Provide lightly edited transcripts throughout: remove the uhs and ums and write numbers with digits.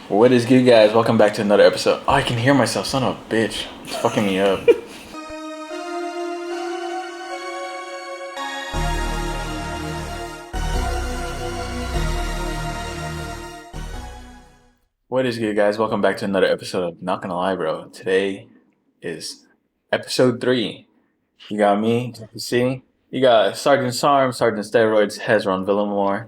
What is good, guys? Welcome back to another episode. Oh, I can hear myself. Son of a bitch. It's fucking me up. What is good, guys? Welcome back to another episode of Not Gonna Lie, Bro. Today is episode 3. You got me, see? You got Sergeant Sarm, Sergeant Steroids, Hezron Villamore,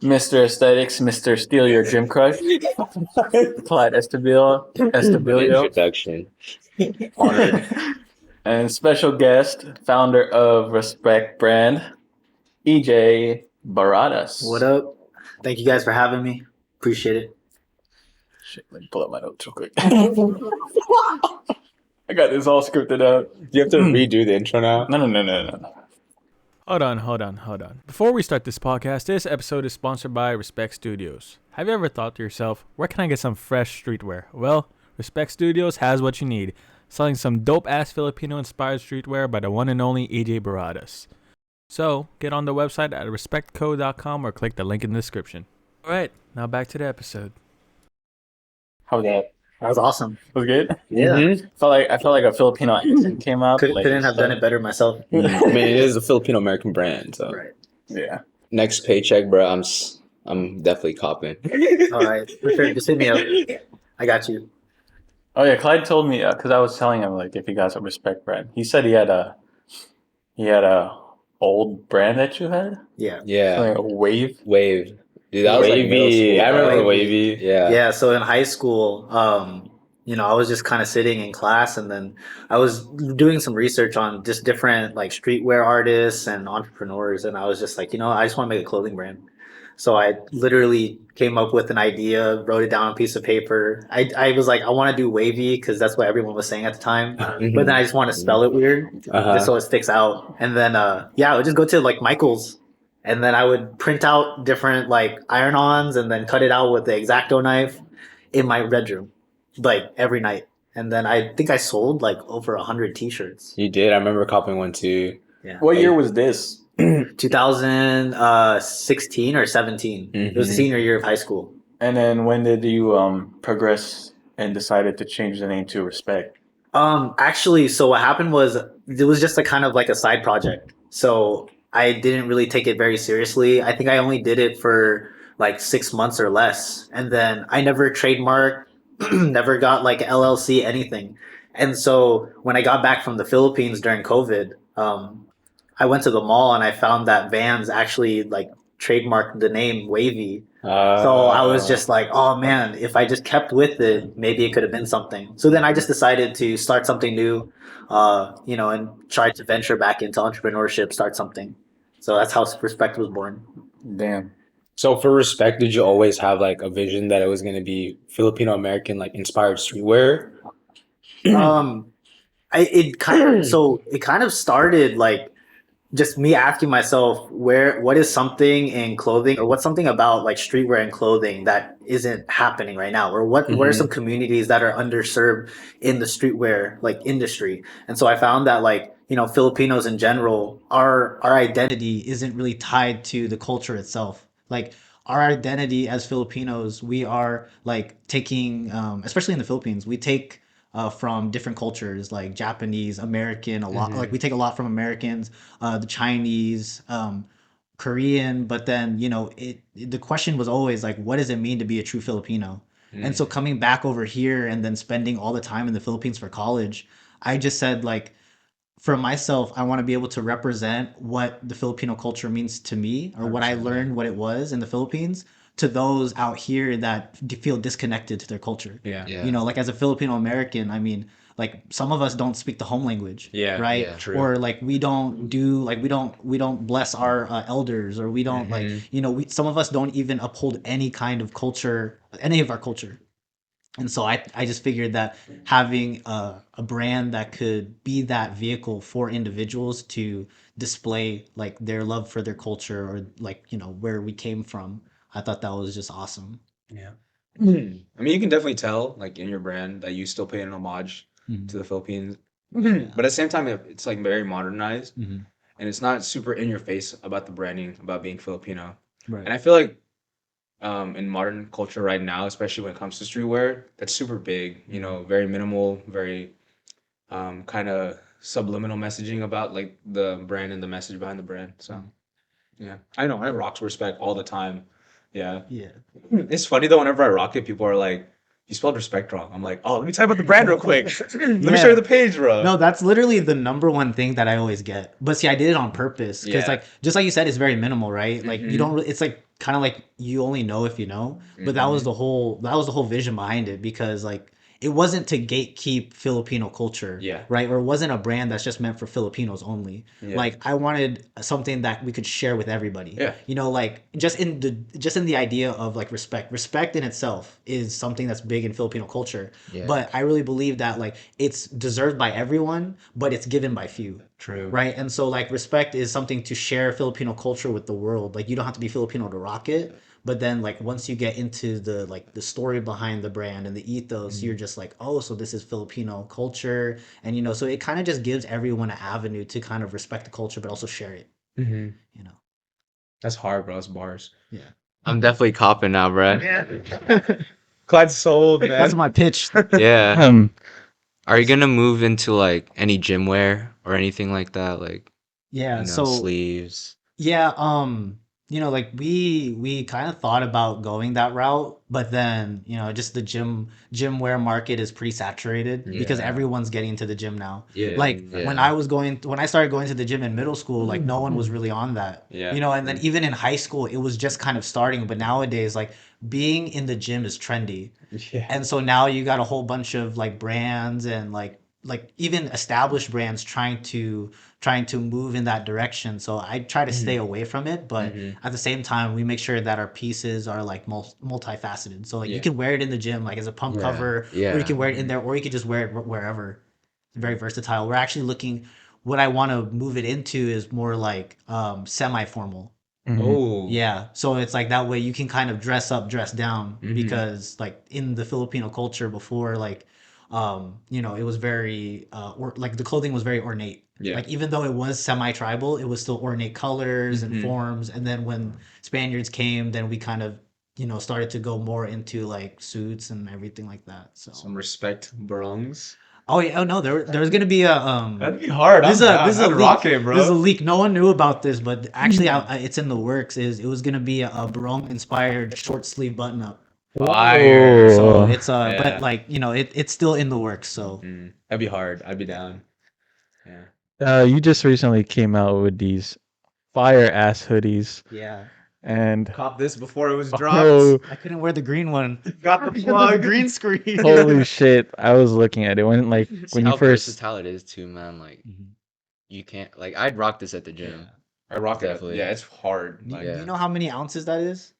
Mr. Aesthetics, Mr. Steal Your Gym Crush, Clyde Estabilio, Introduction. honored, and special guest, founder of Respect brand, EJ Baradas. What up? Thank you guys for having me. Appreciate it. Shit, let me pull up my notes real quick. I got this all scripted out. Do you have to redo the intro now? No. Hold on. Before we start this podcast, this episode is sponsored by Respect Studios. Have you ever thought to yourself, where can I get some fresh streetwear? Well, Respect Studios has what you need, selling some dope-ass Filipino-inspired streetwear by the one and only EJ Baradas. So, get on the website at respectco.com or click the link in the description. Alright, now back to the episode. How was that? That was awesome. Was it good? Yeah. Mhm. I felt like a Filipino accent came out. Couldn't have done it better myself. I mean, it is a Filipino American brand, so Right. Yeah. next paycheck, bro, I'm definitely copping. All right. For sure. Just hit me up. I got you. Oh yeah, Clyde told me because I was telling him like if he got a Respect brand. He said he had a old brand that you had, Yeah. Yeah, like a Wave. Wave, dude, that was like middle Wavy. school. I remember Wavy. Yeah. Yeah. So in high school, I was just kind of sitting in class and then I was doing some research on just different like streetwear artists and entrepreneurs. And I was just like, I just want to make a clothing brand. So I literally came up with an idea, wrote it down on a piece of paper. I was like, I want to do wavy because that's what everyone was saying at the time. Mhm. But then I just want to spell it weird just so it sticks out. And then, I would just go to like Michael's and then I would print out different like iron-ons and then cut it out with the X-Acto knife in my bedroom, like every night. And then I think I sold like over 100 t-shirts. You did. I remember copying one too. Yeah. What year was this? 2016 or 17. It was Mhm. senior year of high school. And then when did you progress and decided to change the name to Respect? Actually, so what happened was it was just a kind of like a side project. So I didn't really take it very seriously. I think I only did it for like 6 months or less. And then I never trademarked, never got like LLC, anything. And so when I got back from the Philippines during COVID, I went to the mall and I found that Vans actually like trademarked the name Wavy. So I was just like, oh man, if I just kept with it, maybe it could have been something. So then I just decided to start something new, and try to venture back into entrepreneurship, start something. So that's how Respect was born. Damn. So for Respect, did you always have like a vision that it was going to be Filipino American like inspired streetwear? It kind of started like just me asking myself what is something in clothing or what's something about like streetwear and clothing that isn't happening right now, or what are some communities that are underserved in the streetwear like industry. And so I found that like Filipinos in general, our identity isn't really tied to the culture itself. Like our identity as Filipinos, we are like taking, especially in the Philippines, we take from different cultures like Japanese, American, a lot. Like we take a lot from Americans, the Chinese, Korean. But then the question was always like, what does it mean to be a true Filipino? And so coming back over here and then spending all the time in the Philippines for college, I just said like, for myself, I want to be able to represent what the Filipino culture means to me, or what I learned, what it was in the Philippines, to those out here that feel disconnected to their culture. Yeah. Like as a Filipino American, I mean, like some of us don't speak the home language, Yeah, right? yeah, true. Or like we don't bless our elders, or we don't some of us don't even uphold any kind of culture, any of our culture. And so I just figured that having a brand that could be that vehicle for individuals to display like their love for their culture, or like, where we came from, I thought that was just awesome. Yeah. I mean, you can definitely tell, like, in your brand that you still pay an homage to the Philippines. But at the same time, it's, like, very modernized. Mhm. And it's not super in your face about the branding, about being Filipino. Right. And I feel like in modern culture right now, especially when it comes to streetwear, that's super big. You know, very minimal, very kind of subliminal messaging about like the brand and the message behind the brand. So yeah, I know I rock respect all the time. Yeah, Yeah. it's funny though. Whenever I rock it, people are like, "You spelled respect wrong." I'm like, "Oh, let me type out the brand real quick. Let me show you Yeah. the page, bro." No, that's literally the number one thing that I always get. But see, I did it on purpose because, Yeah. like, just like you said, it's very minimal, right? Like, you Mm-hmm. don't. It's like kind of like you only know if you know. But that was Mm-hmm. the whole. That was the whole vision behind it because, like, it wasn't to gatekeep Filipino culture, Yeah. right? Or it wasn't a brand that's just meant for Filipinos only. Yeah. Like, I wanted something that we could share with everybody. Yeah. You know, like just in the idea of like respect. Respect in itself is something that's big in Filipino culture. Yeah. But I really believe that like it's deserved by everyone, but it's given by few. True. Right. And so like respect is something to share Filipino culture with the world. Like you don't have to be Filipino to rock it. But then like once you get into the like the story behind the brand and the ethos, you're just like, oh, so this is Filipino culture. And so it kind of just gives everyone an avenue to kind of respect the culture, but also share it, Mm-hmm. you know. That's hard, bro. That's bars. Yeah. I'm definitely copping now, bro. Clyde's sold, man. That's my pitch. Yeah. Um, Are you gonna move into like any gym wear or anything like that? Like, Yeah. you know, So sleeves. yeah, like we kind of thought about going that route, but then, just the gym wear market is pretty saturated because Yeah. everyone's getting into the gym now. Yeah. Like Yeah. when I started going to the gym in middle school, like no one was really on that. Yeah. And then even in high school, it was just kind of starting, but nowadays like being in the gym is trendy. Yeah. And so now you got a whole bunch of like brands and like even established brands trying to move in that direction. So I try to stay away from it, but at the same time, we make sure that our pieces are like multifaceted. So like you Yeah. can wear it in the gym, like as a pump Yeah. cover, or you can wear it in there, or you could just wear it wherever. It's very versatile. We're actually looking. What I want to move it into is more like semi-formal. Oh. Yeah, so it's like that way you can kind of dress up, dress down because like in the Filipino culture before, like it was very or like the clothing was very ornate. Yeah. Like even though it was semi-tribal, it was still ornate colors and forms. And then when Spaniards came, then we kind of started to go more into like suits and everything like that. So Some respect, brongs. oh yeah, oh no, there's gonna be a That'd be hard. this is I'm a down. this is a I'd leak. rock it, bro. This is a leak. No one knew about this, but actually, it's in the works. It was gonna be a Barong inspired short sleeve button up. Fire. So Oh. it's Yeah. but like it's still in the works. So That'd be hard. I'd be down. Yeah. you just recently came out with these fire ass hoodies, yeah, and Cop this before it was dropped. oh, I couldn't wear the green one. Got the The plug. green screen. holy shit! I was looking at it when like It's when you how first. versatile it is too, man. Like, you can't like I'd rock this at the gym. I rock it. Definitely. Yeah, it's hard. Do Like, you know how many ounces that is?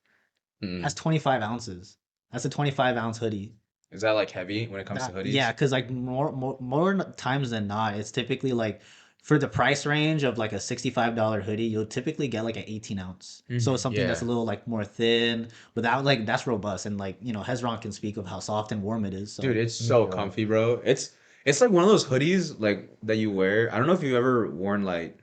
Mm. That's 25 ounces. That's a 25-ounce hoodie. is that like heavy when it comes to hoodies? Yeah, because like more times than not, it's typically like for the price range of like a $65 hoodie, you'll typically get like an 18-ounce. So it's something that's a Yeah. little like more thin, without like that's robust and like Hezron can speak of how soft and warm it is. So Dude, it's so comfy, bro. It's like one of those hoodies like that you wear. I don't know if you've ever worn like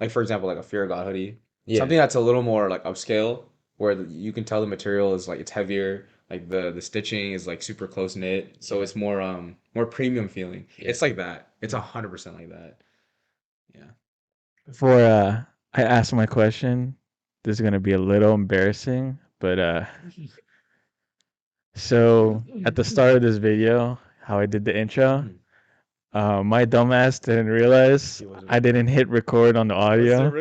for example, like a Fear of God hoodie. Yeah. Something that's a little more like upscale, where you can tell the material is like it's heavier, like the stitching is like super close knit, so it's more premium feeling. Yeah. It's like that. It's 100% like that. Yeah. Before I ask my question, this is gonna be a little embarrassing, but so at the start of this video, how I did the intro, my dumbass didn't realize I didn't hit record on the audio.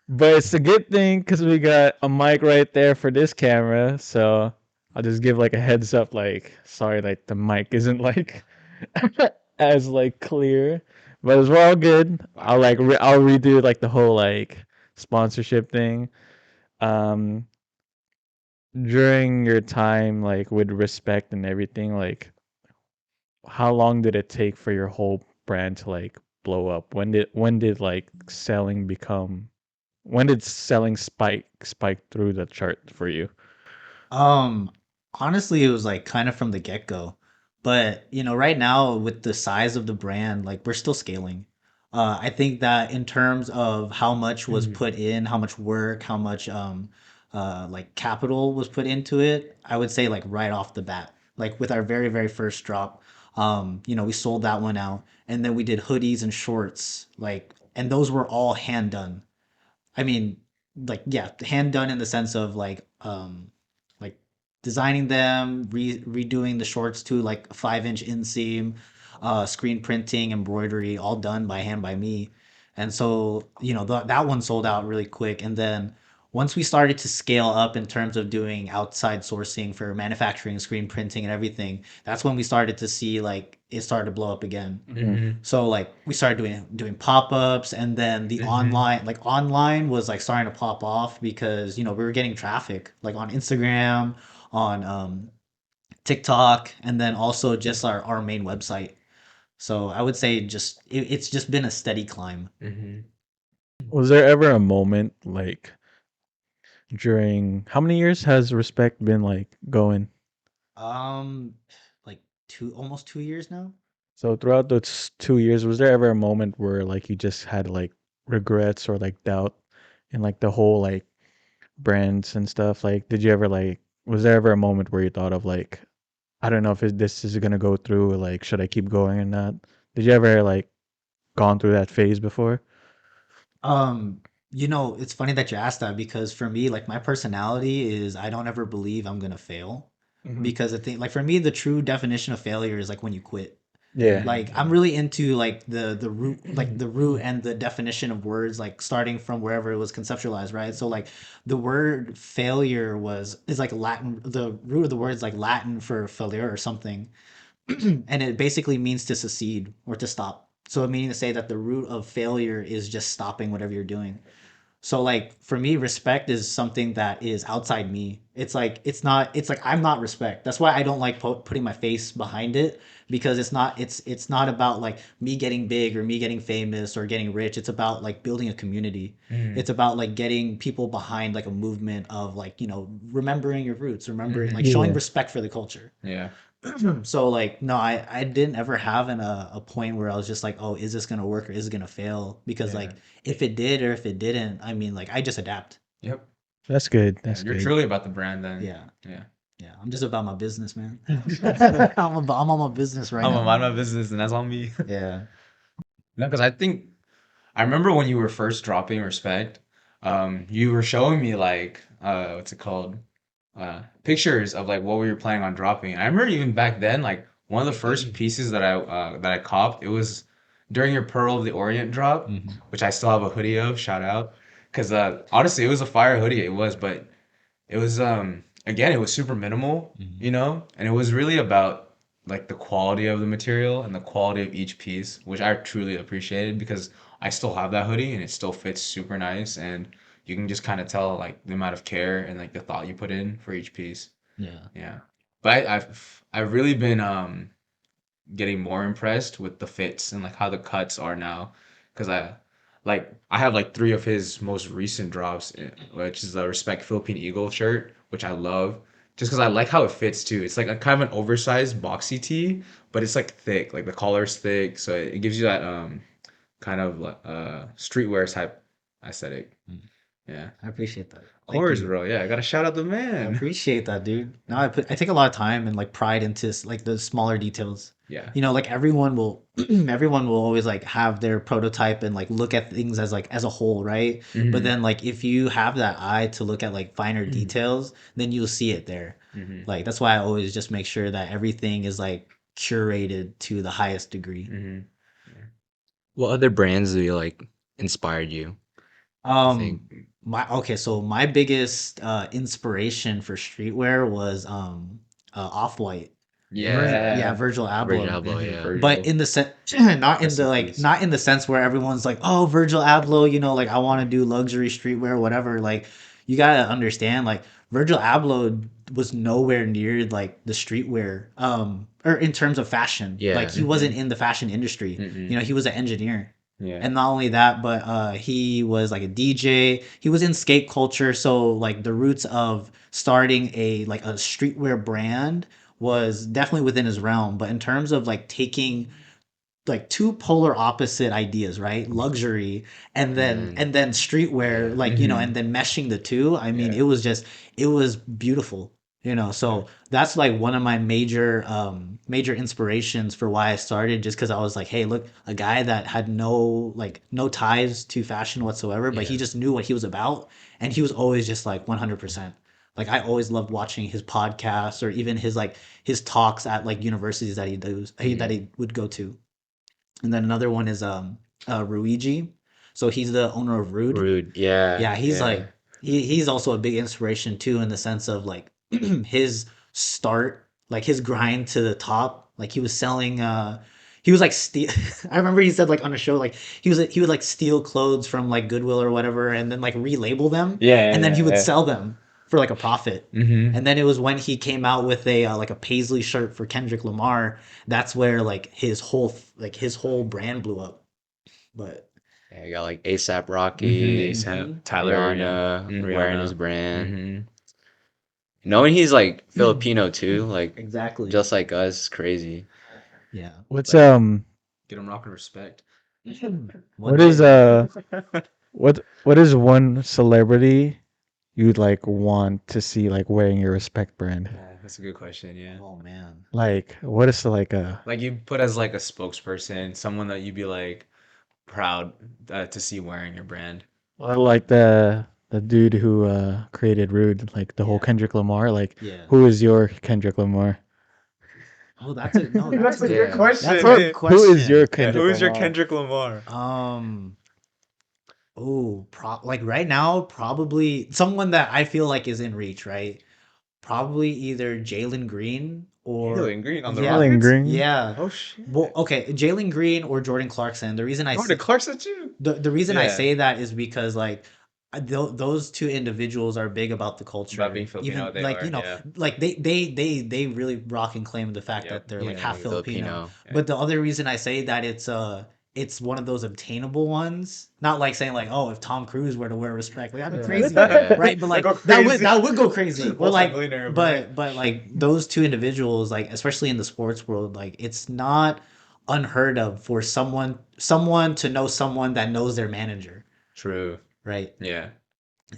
But it's a good thing because we got a mic right there for this camera, so I'll just give like a heads up, like sorry, like the mic isn't like as like clear, but it's all good. I'll like I'll redo like the whole like sponsorship thing. Um, during your time like with respect and everything, like how long did it take for your whole brand to like blow up? When did like selling become when did selling spike through the chart for you? Um, honestly, it was like kind of from the get-go. But, right now with the size of the brand, like we're still scaling. I think that in terms of how much was put in, how much work, how much like capital was put into it, I would say like right off the bat, like with our very first drop, we sold that one out, and then we did hoodies and shorts, like, and those were all hand done. I mean, like, yeah, hand done in the sense of like designing them, redoing the shorts to like a 5 inch inseam, screen printing, embroidery, all done by hand by me. And so, that one sold out really quick. And then once we started to scale up in terms of doing outside sourcing for manufacturing, screen printing, and everything, that's when we started to see like it started to blow up again. Mm-hmm. So like we started doing pop-ups, and then the online was like starting to pop off because we were getting traffic like on Instagram, on TikTok, and then also just our main website. So I would say it's just been a steady climb. Mm-hmm. Was there ever a moment like during how many years has Respect been like going? Um like almost 2 years now. So throughout those 2 years, was there ever a moment where like you just had like regrets or like doubt in like the whole like brands and stuff? Like, did you ever like was there ever a moment where you thought of like I don't know if this is gonna go through, or like should I keep going or not? Did you ever like gone through that phase before? Um, it's funny that you asked that because for me, like my personality is I don't ever believe I'm gonna fail. Mm-hmm. Because I think like for me, the true definition of failure is like when you quit. Yeah. Like I'm really into like the root and the definition of words, like starting from wherever it was conceptualized, right? So like the word failure is like Latin, the root of the word is like Latin for failure or something. And it basically means to secede or to stop. So meaning to say that the root of failure is just stopping whatever you're doing. So like for me, respect is something that is outside me. It's like I'm not respect. That's why I don't like putting my face behind it, because it's not about like me getting big or me getting famous or getting rich. It's about like building a community. Mm-hmm. It's about like getting people behind like a movement of like, remembering your roots, remembering like showing Yeah. respect for the culture. Yeah. So like no, I didn't ever have a point where I was just like, oh, is this gonna work or is it gonna fail? Because Yeah. like if it did or if it didn't, I mean, like I just adapt. Yep. That's good. Yeah. That's You're good. truly about the brand then. Yeah, Yeah. yeah. I'm just about my business, man. I'm on my business right I'm gonna now. mind my business, and that's on me. Yeah. No, because I remember when you were first dropping Respect, you were showing me like what's it called? Pictures of like what we were planning on dropping. I remember even back then, like one of the first pieces that I copped, it was during your Pearl of the Orient drop, Mhm. which I still have a hoodie of, shout out. Because honestly it was a fire hoodie, it was, but it was again it was super minimal, Mhm. you know, and it was really about like the quality of the material and the quality of each piece, which I truly appreciated because I still have that hoodie and it still fits super nice, and you can just kind of tell like the amount of care and like the thought you put in for each piece. Yeah. Yeah. But I've really been getting more impressed with the fits and like how the cuts are now, because I have like three of his most recent drops, which is the Respect Philippine Eagle shirt, which I love just because I like how it fits too. It's like a kind of an oversized boxy tee, but it's like thick, like the collar's thick, so it gives you that kind of like streetwear type aesthetic. Mm. Yeah. I appreciate that. Of Thank course, you. bro. Yeah, I gotta shout out the I man. appreciate that, dude. No, I take a lot of time and like pride into like the smaller details. Yeah. Like everyone will everyone will always like have their prototype and like look at things as like as a whole, right? But Hmm. then like if you have that eye to look at like finer details, then you'll see it there. Hmm. Like that's why I always just make sure that everything is like curated to the highest degree. Hmm. What other brands do you like inspired you? You think? Um so my biggest inspiration for streetwear was Off-White. Yeah, Yeah. Virgil Virgil Abloh. Abloh, Hmm. yeah. But Virgil. in the sense, not in Rest the in like, peace. not in the sense where everyone's like, oh, Virgil Abloh, like I want to do luxury streetwear, whatever. Like, you gotta understand, like Virgil Abloh was nowhere near like the streetwear, or in terms of fashion. Like Yeah. he wasn't Hmm. in the fashion industry. Hmm. He was an engineer. Yeah. And not only that, but he was like a DJ. He was in skate culture, so like the roots of starting a streetwear brand was definitely within his realm. But in terms of like taking like two polar opposite ideas, right? Luxury and then streetwear, Yeah. like, and then meshing the two. I mean, Yeah. it was beautiful, So that's like one of my major inspirations for why I started, just because I was like, hey, look, a guy that had no ties to fashion whatsoever, but he Yeah. just knew what he was about, and he was always just like 100%. Like I always loved watching his podcasts or even his talks at like universities that that he would go to. And then another one is Ruigi. So he's the owner of Rude. Rude. Yeah. Yeah, he's Yeah. like he's also a big inspiration too, in the sense of like his start, like his grind to the top. Like he was selling he was like steal I remember he said like on a show, like he would like steal clothes from like Goodwill or whatever, and then like relabel them, Yeah. and then Yeah. he would Yeah. sell them for like a profit. Mm-hmm. And then it was when he came out with a like a paisley shirt for Kendrick Lamar, that's where like his whole brand blew up. But Yeah, you got like ASAP Mm-hmm. Rocky, ASAP. Tyler, yeah. Rihanna wearing his Rihanna. brand. Mm-hmm. Knowing he's like Filipino too, like exactly. just like us, is crazy. Yeah. What's Like, Get him rocking respect. One what is day. what is one celebrity you'd like want to see like wearing your respect brand? Yeah, that's a good question. Yeah. Oh man. Like what is like a Like you put as like a spokesperson, someone that you'd be like proud to see wearing your brand. well, like the dude who created Rude, like the whole Yeah. Kendrick Lamar, like Yeah. who is your Kendrick Lamar? Oh, that's a no. That's a good Yeah. question. That's a good Who is your question. Yeah, Kendrick who is your Lamar? Kendrick Lamar? Oh, like right now, probably someone that I feel like is in reach, right? Probably either Jalen Green or Jalen Green on the yeah, Jalen Rockets? Green? yeah. Oh shit. Well, okay, Jalen Green or Jordan Clarkson. The reason I Jordan say Clarkson too. the reason I Yeah. say that is because like those two individuals are big about the culture. About being Filipino, Even they like are, yeah. like they really rock and claim the fact Yep. that they're like Yeah, half yeah. Filipino. Filipino. Yeah. But the other reason I say that it's one of those obtainable ones. Not like saying like, oh, if Tom Cruise were to wear respect, like that'd be crazy, Yeah. right? But like That'd go that would go crazy. Or like, Multi-millionaire but like those two individuals, like especially in the sports world, like it's not unheard of for someone to know someone that knows their manager, True. right? Yeah.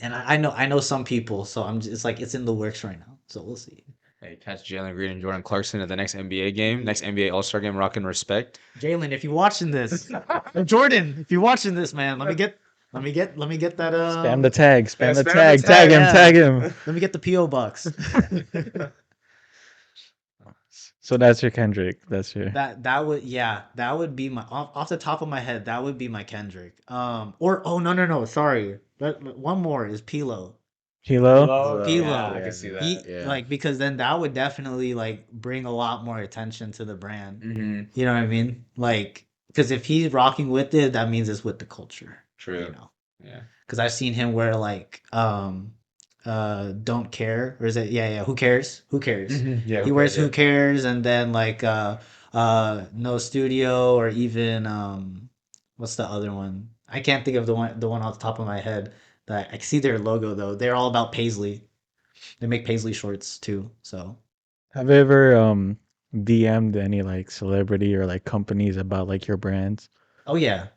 And I know some people, so I'm just like it's in the works right now. So we'll see. Hey, catch Jalen Green and Jordan Clarkson at the next NBA game, next NBA All-Star game, rocking respect. Jalen, if you're watching this, or Jordan, if you're watching this, man, let me get that Spam the tag, spam the spam the tag, tag, tag him, yeah. tag him. let me get the PO box. So that's your Kendrick. That's your That would be my off the top of my head, that would be my Kendrick. Or oh no, sorry. One more is Pilo. Kilo. Pilo. I can see that. He Yeah. like because then that would definitely like bring a lot more attention to the brand. Mm-hmm. You know what I mean? Like because if he's rocking with it, that means it's with the culture. True. You know. Yeah. Because I've seen him wear like don't care, or is it who cares, Yeah. he wears who cares, and then like no studio, or even what's the other one, I can't think of the one off the top of my head, that I see their logo though, they're all about paisley, they make paisley shorts too, so Have you ever DM'd any like celebrity or like companies about like your brands? oh yeah,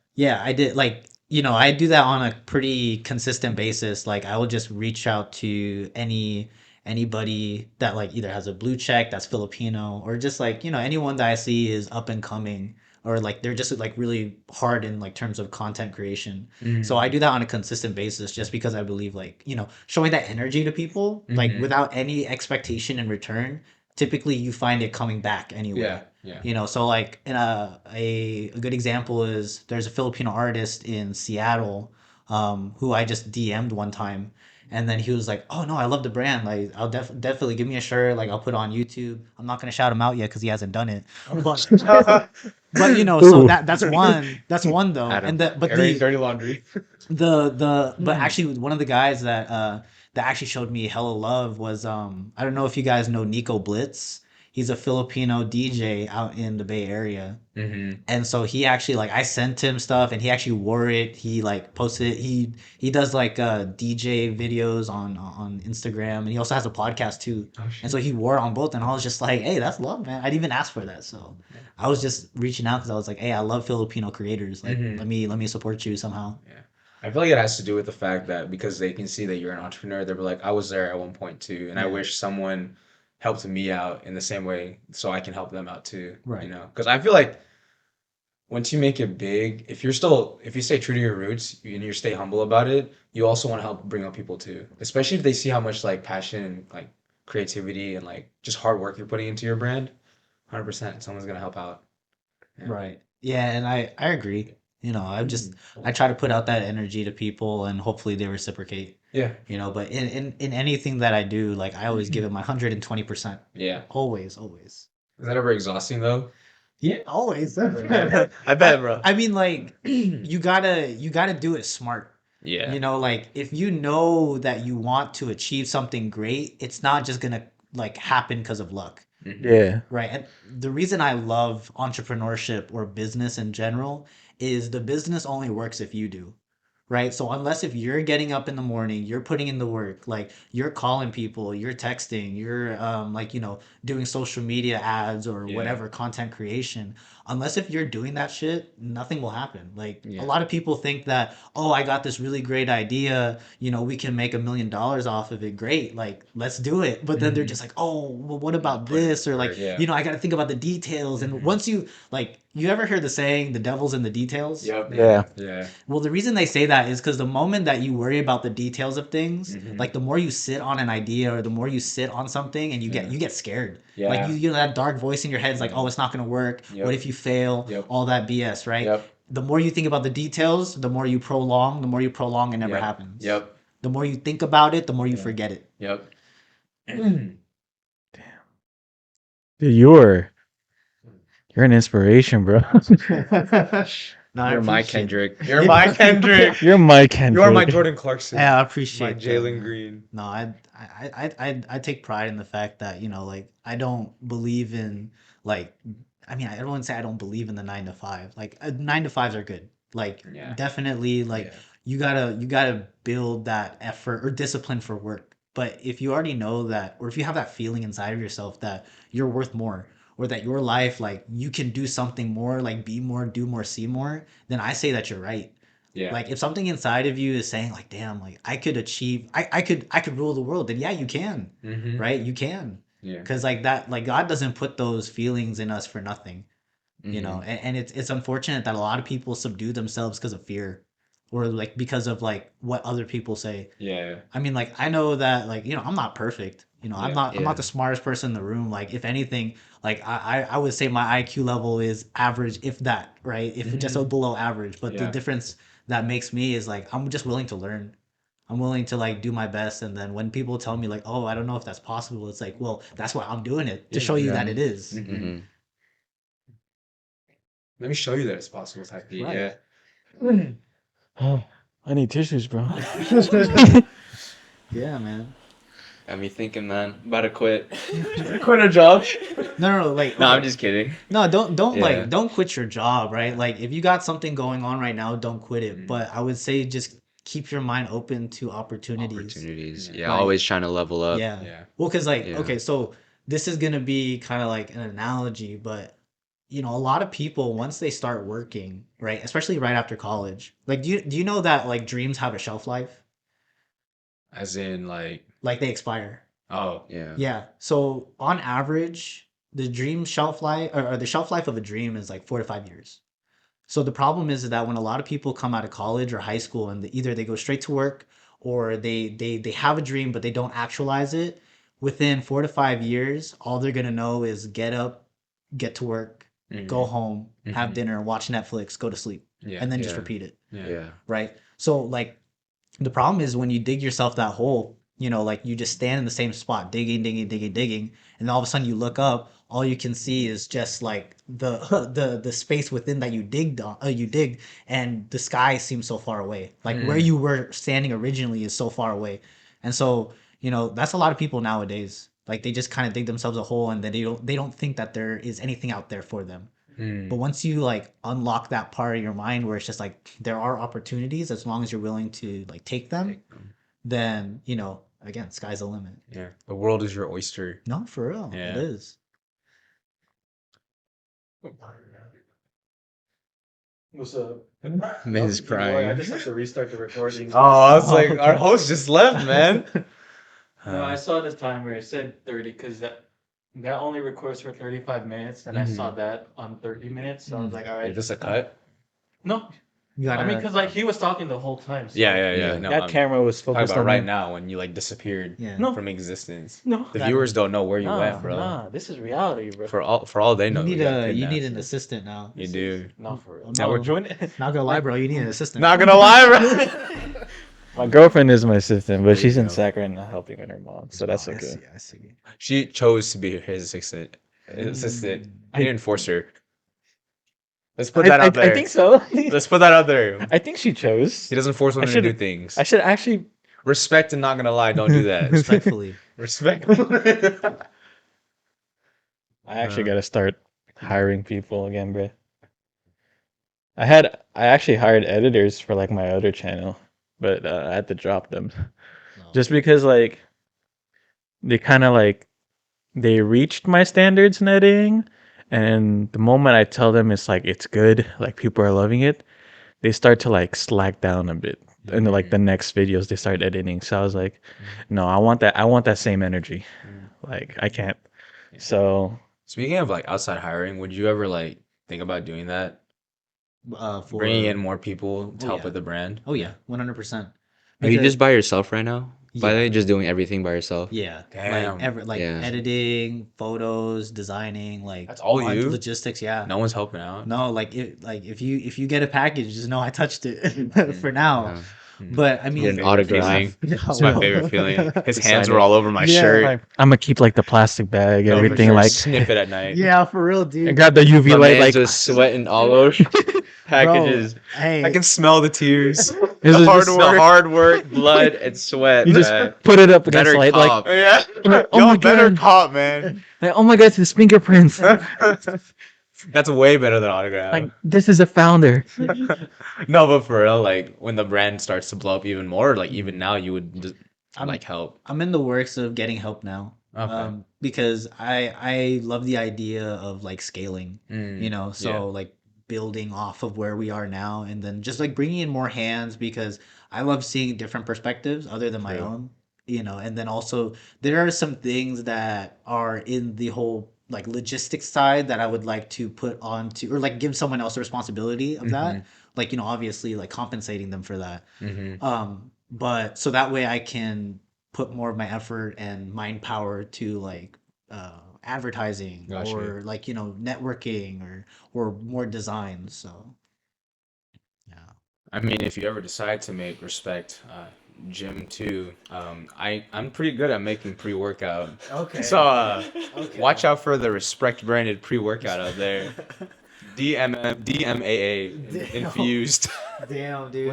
I did, like, I do that on a pretty consistent basis. Like I will just reach out to anybody that like either has a blue check that's Filipino, or just like, anyone that I see is up and coming, or like they're just like really hard in like terms of content creation. So I do that on a consistent basis, just because I believe like, showing that energy to people like Mhm. without any expectation in return, typically you find it coming back anyway. Yeah. Yeah. So like in a good example is there's a Filipino artist in Seattle, who I just DM'd one time, and then he was like, "Oh no, I love the brand. Like I'll definitely give me a shirt. Like I'll put it on YouTube. I'm not gonna shout him out yet because he hasn't done it, but so Ooh. that's one though, Adam, and that but airing the dirty laundry. but actually one of the guys that actually showed me hella love was I don't know if you guys know Nico Blitz. he's a Filipino DJ out in the Bay Area. Mm-hmm. And so he actually like I sent him stuff and he actually wore it. He like posted it. He does like DJ videos on Instagram and he also has a podcast too. Oh, And so he wore it on both and I was just like, hey, that's love, man. I didn't even ask for that. So I was just reaching out because I was like, hey, I love Filipino creators. Like Mhm. let me support you somehow. Yeah. I feel like it has to do with the fact that because they can see that you're an entrepreneur, they're like, I was there at one point too, and I Yeah. wish someone helped me out in the same way so I can help them out too. Right. You know, because I feel like once you make it big, if you stay true to your roots and you stay humble about it, you also want to help bring up people too. Especially if they see how much like passion and like creativity and like just hard work you're putting into your brand, 100% someone's gonna help out. Yeah. Right. Yeah, and I agree. You know, Mm-hmm. I try to put out that energy to people and hopefully they reciprocate. Yeah. You know, but in anything that I do, like I always give it my 120%. Yeah. Always, always. Is that ever exhausting though? Yeah, always. I bet, bro. I mean, like you gotta do it smart. Yeah. You know, like if you know that you want to achieve something great, it's not just gonna like happen because of luck. Mhm. Yeah. Right. And the reason I love entrepreneurship or business in general is the business only works if you do. Right. So unless if you're getting up in the morning, you're putting in the work, like you're calling people, you're texting, you're like, you know, doing social media ads or Yeah. whatever content creation, unless if you're doing that shit, nothing will happen. Like Yeah. a lot of people think that, oh, I got this really great idea, you know, we can make $1 million off of it. Great. Like, let's do it. But then they're Mhm. just like, oh, well, what about Put in this? Or like, work. Yeah. you know, I got to think about the details. And Mhm. once you like, you ever hear the saying, the devil's in the details? Yep. Yeah. Yeah. Well, the reason they say that is because the moment that you worry about the details of things, Mhm. like the more you sit on an idea or the more you sit on something and Yeah. you get scared. Yeah. Like you know that dark voice in your head is like, Yeah. oh, it's not gonna work. Yep. What if you fail? Yep. All that BS, right? Yep. The more you think about the details, the more you prolong, it never Yep. happens. Yep. The more you think about it, the more you Yeah. forget it. Yep. Dude, you're an inspiration, bro. No, I You're my appreciate it. Kendrick. You're my Kendrick. You're Mike Kendrick. You're my Jordan Clarkson. Yeah, I My appreciate that, Jalen man. Green. No, I take pride in the fact that, you know, like I don't believe in like I mean, I don't want to say I don't believe in the 9 to 5. Like 9 to 5s are good. Like Yeah. definitely like Yeah. you gotta build that effort or discipline for work. But if you already know that or if you have that feeling inside of yourself that you're worth more or that your life like you can do something more, like be more, do more, see more, then I say that you're right. Yeah. Like if something inside of you is saying like, damn, like I could achieve, I could rule the world. Then yeah, you can, Mm-hmm. right? You can, Yeah. because like that, like God doesn't put those feelings in us for nothing, you know. Mhm. And it's unfortunate that a lot of people subdue themselves because of fear, or like because of like what other people say. Yeah. I mean, like I know that like you know I'm not perfect. You know, Yeah. I'm not the smartest person in the room. Like if anything, like I would say my IQ level is average, if that, right? If just Mhm. below average. But the Yeah. difference that makes me is like I'm just willing to learn. I'm willing to like do my best, and then when people tell me like, "Oh, I don't know if that's possible," it's like, well, that's why I'm doing it to show you that it is. Mhm. Mm-hmm. Let me show you that it's possible type beat. Right. Yeah. Oh, I need tissues, bro. Yeah, man. Got me thinking, man. About to quit. Quit a job. No, like No, I'm okay. just kidding. No, don't Yeah. like don't quit your job, right? Like if you got something going on right now, don't quit it. Mhm. But I would say just keep your mind open to opportunities. Opportunities. Yeah. Yeah, Like, always trying to level up. yeah. Yeah. Well, because like Yeah. okay, so this is gonna be kind of like an analogy, but you know, a lot of people once they start working, right, especially right after college, like do you know that like dreams have a shelf life? As in like, Like they expire. oh, Yeah. Yeah. So on average, the dream shelf life or the shelf life of a dream is like 4 to 5 years. So the problem is that when a lot of people come out of college or high school and either they go straight to work or they have a dream but they don't actualize it, within 4 to 5 years, all they're gonna know is get up, get to work, go Mhm. home, have Mhm. dinner, watch Netflix, go to sleep, Yeah. and then just Yeah. repeat it, Yeah. Yeah. right? So like the problem is when you dig yourself that hole, you know, like you just stand in the same spot, digging, digging, digging, digging, and all of a sudden you look up, all you can see is just like the the space within that you digged, and the sky seems so far away. Like where Mm. you were standing originally is so far away, and so you know that's a lot of people nowadays. Like they just kind of dig themselves a hole, and then they don't think that there is anything out there for them. But once you like unlock that part of your mind where it's just like there are opportunities as long as you're willing to like take them, then again, sky's the limit. Yeah, the world is your oyster. No, for real, it Yeah. is. What's up? Man's crying. I just have to restart the recording. Oh, I was like, okay. our host just left, man. No, I saw the timer. It said 30 because that only records for 35 minutes, and I saw that on 30 minutes. So I was like, all right. Is this a cut? No, You I gotta, mean, because like he was talking the whole time. So Yeah. No, that I'm camera was talking focused about on right him. now when you like disappeared yeah. No. from existence. No, The viewers don't know where you went, bro. Nah, this is reality, bro. For all they know, You need we got you need kidnapped. an assistant now. You do. No, for real. No. No, we're doing it. Not gonna lie, bro. You need an assistant. Not gonna lie, bro. My girlfriend is my assistant, but There she's you in go. SAC right now helping with her mom, so that's I okay. see. I see. She chose to be his assistant. He didn't force her. Let's put that out there. I think so. Let's put that out there. I think she chose. He doesn't force women to should- do things. I should actually. Respect and not gonna lie. Don't do that. Respectfully. Respect. I actually gotta start hiring people again, bro. I actually hired editors for like my other channel, but I had to drop them just because like they kind of like they reached my standards in editing, and the moment I tell them it's like it's good, like people are loving it, they start to like slack down a bit. And then, like the next videos they start editing. So I was like, no, I want that same energy. Like I can't. So Speaking of like outside hiring, would you ever like think about doing that? For Bringing in more people to Oh, help yeah. with the brand? Oh yeah, 100%. Are you just by yourself right now? By the Yeah. way, just doing everything by yourself? Yeah, Damn. Yeah. editing, photos, designing, like That's all you? logistics. Yeah. No one's helping out. No, if you get a package, just know I touched it for now. Yeah. But I mean, Get an autograph. feeling. Yeah, It's my well, favorite feeling. His He hands signed were it. all over my Yeah, shirt. I'm gonna keep like the plastic bag, No, for everything sure. like. Sniff it at night. Yeah, for real, And dude. grab the UV My light, man's like just sweating all over packages. Bro, hey, I can smell the tears. This the is hard just work. The hard work, blood, and sweat. you just man. put it up against Better the light, cop. Yeah. Oh Yo, my better God. cop, man. like oh my god, it's his fingerprints. That's way better than autograph. like this is a founder. No, but for real, like when the brand starts to blow up even more, like even now, you would just I'm- like help. I'm in the works of getting help now. Okay. Because I love the idea of like scaling, Mm, so yeah. like building off of where we are now, and then just like bringing in more hands, because I love seeing different perspectives other than my True. own, and then also there are some things that are in the whole like logistics side that I would like to put onto, or like give someone else the responsibility of that, like obviously like compensating them for that. But so that way I can put more of my effort and mind power to like advertising, Gotcha. or like networking, or more designs. So yeah. I mean, if you ever decide to make Respect gym too, I'm pretty good at making pre-workout. Okay. So Okay. watch out for the Respect branded pre-workout out there. DMAA infused. Damn, dude.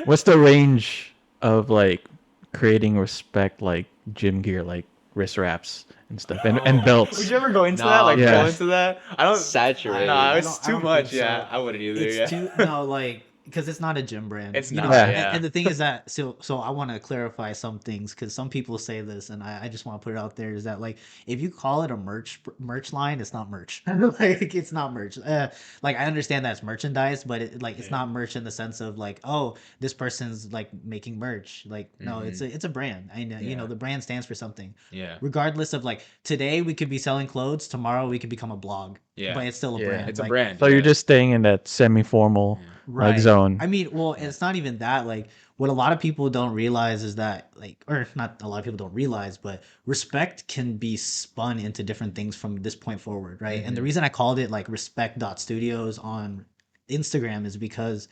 What's the range of like creating respect, like gym gear, like wrist wraps and stuff, and belts? Would you ever go into Nah, that? Like Yeah. go into that? I don't. Saturated. Nah, I it's don't- I too don't much. think so. Yeah, I wouldn't either. It's Yeah. too no, like, because it's not a gym brand. It's you not, know, yeah. and the thing is that so I want to clarify some things, because some people say this, and I just want to put it out there, is that like if you call it a merch line, it's not merch. Like it's not merch. Like I understand that's merchandise, but it's not merch in the sense of like, oh, this person's like making merch. Like no, it's a brand. I know, Yeah. the brand stands for something. Yeah. Regardless of like today we could be selling clothes, tomorrow we could become a blog. Yeah. But it's still a Yeah. brand. It's a Like, brand. So yeah. you're just staying in that semi-formal like zone. I mean, well, it's not even that. Like, what a lot of people don't realize is that, like, or not a lot of people don't realize, but respect can be spun into different things from this point forward, right? And the reason I called it like respect.studios on Instagram is because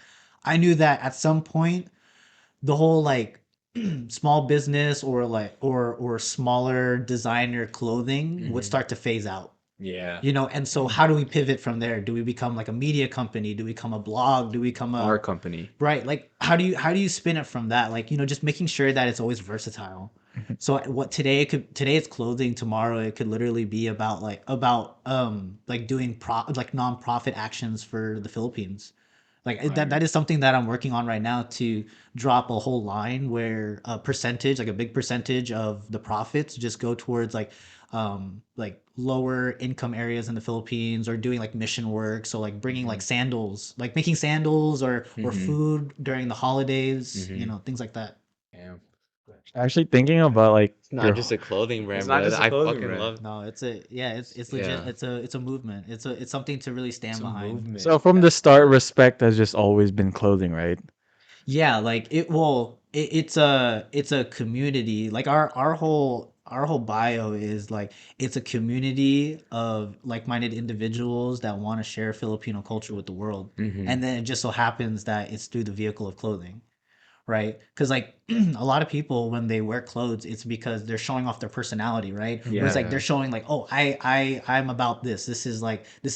I knew that at some point, the whole like small business, or like or smaller designer clothing would start to phase out. Yeah. And so how do we pivot from there? Do we become like a media company? Do we become a blog? Do we become Our company. right? Like how do you spin it from that? Like, just making sure that it's always versatile. So what today it's clothing, tomorrow it could literally be about like doing like nonprofit actions for the Philippines. Like that is something that I'm working on right now to drop a whole line where a percentage, like a big percentage of the profits just go towards like lower income areas in the Philippines, or doing like mission work. So like bringing like sandals, like making sandals or food during the holidays, things like that. Damn. Actually thinking about like It's not your just a clothing brand, It's not bro. just a I clothing fucking brand. love. No, it's legit. Yeah. It's a movement. It's something to really stand It's a behind. movement. so from the start, respect has just always been clothing, right? Yeah, like it's a community. Like our whole bio is like it's a community of like-minded individuals that want to share Filipino culture with the world. And then it just so happens that it's through the vehicle of clothing, right? Because like a lot of people when they wear clothes, it's because they're showing off their personality, right? Where it's like they're showing like, oh, I'm about this. This is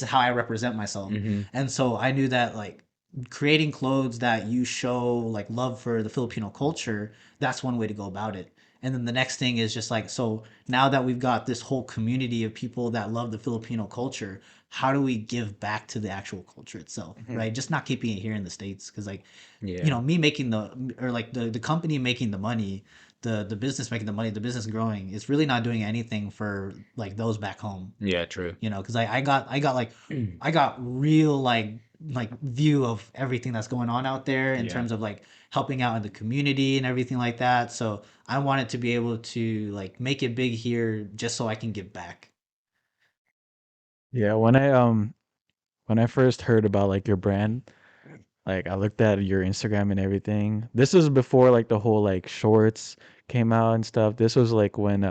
how I represent myself. And so I knew that like creating clothes that you show like love for the Filipino culture, that's one way to go about it. And then the next thing is just like, so now that we've got this whole community of people that love the Filipino culture, how do we give back to the actual culture itself, right? Just not keeping it here in the States. Because like, Yeah. me making or like the company making the money, the business making the money, the business growing, it's really not doing anything for like those back home. Yeah, true. Because I got real like view of everything that's going on out there in Yeah. terms of like helping out in the community and everything like that. So I wanted to be able to like make it big here just so I can give back. Yeah, when I first heard about like your brand, like I looked at your Instagram and everything. This was before like the whole like shorts came out and stuff. This was like when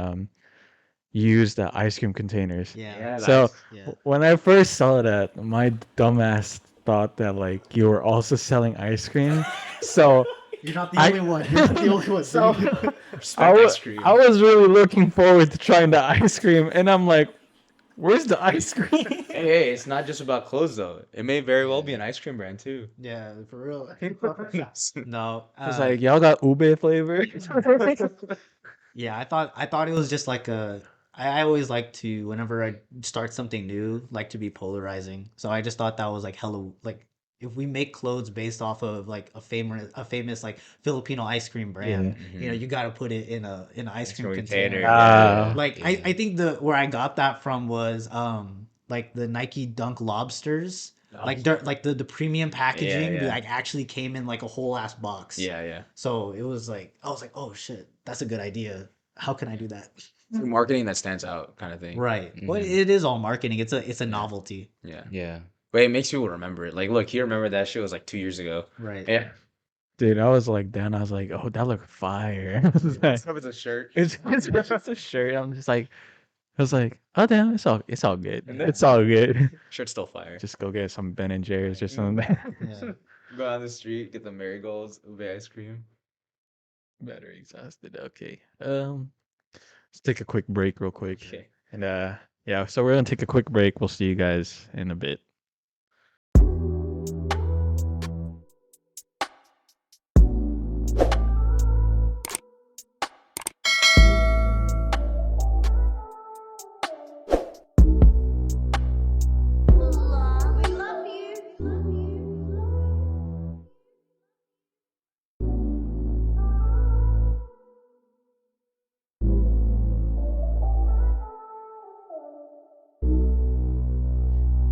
you used the ice cream containers. Yeah. So Yeah. when I first saw that, my dumbass thought that like you were also selling ice cream. So You're not the I only one. You're not the only one. so dude. Respect ice cream. I was really looking forward to trying the ice cream, and I'm like, where's the ice cream? Hey, it's not just about clothes though. It may very well be an ice cream brand too. Yeah, for real. No, It's like y'all got ube flavor. yeah, I thought it was just like I always like to, whenever I start something new, like to be polarizing. So I just thought that was like hella like, if we make clothes based off of like a famous like Filipino ice cream brand, Yeah. you got to put it in an ice cream container. Ah. Like I think where I got that from was like the Nike Dunk Lobsters. Like like the premium packaging yeah. like actually came in like a whole ass box. Yeah. So it was like, I was like, oh shit, that's a good idea. How can I do that? Marketing that stands out kind of thing. Right. Well, it is all marketing. It's a novelty. Yeah. Yeah. But it makes people remember it. Like, look, he remembered that shit was like 2 years ago. Right. Yeah. Dude, I was like, then I was like, oh, that looked fire. I was like, It's a shirt. it's just a shirt. I'm just like, I was like, oh damn, it's all good. It's all good. Shirt's still fire. Just go get some Ben and Jerry's or something. Yeah. Go on the street, get the marigolds, ube ice cream. Battery exhausted. Okay. Let's take a quick break real quick. Okay. And yeah, so we're gonna take a quick break. We'll see you guys in a bit. We love you.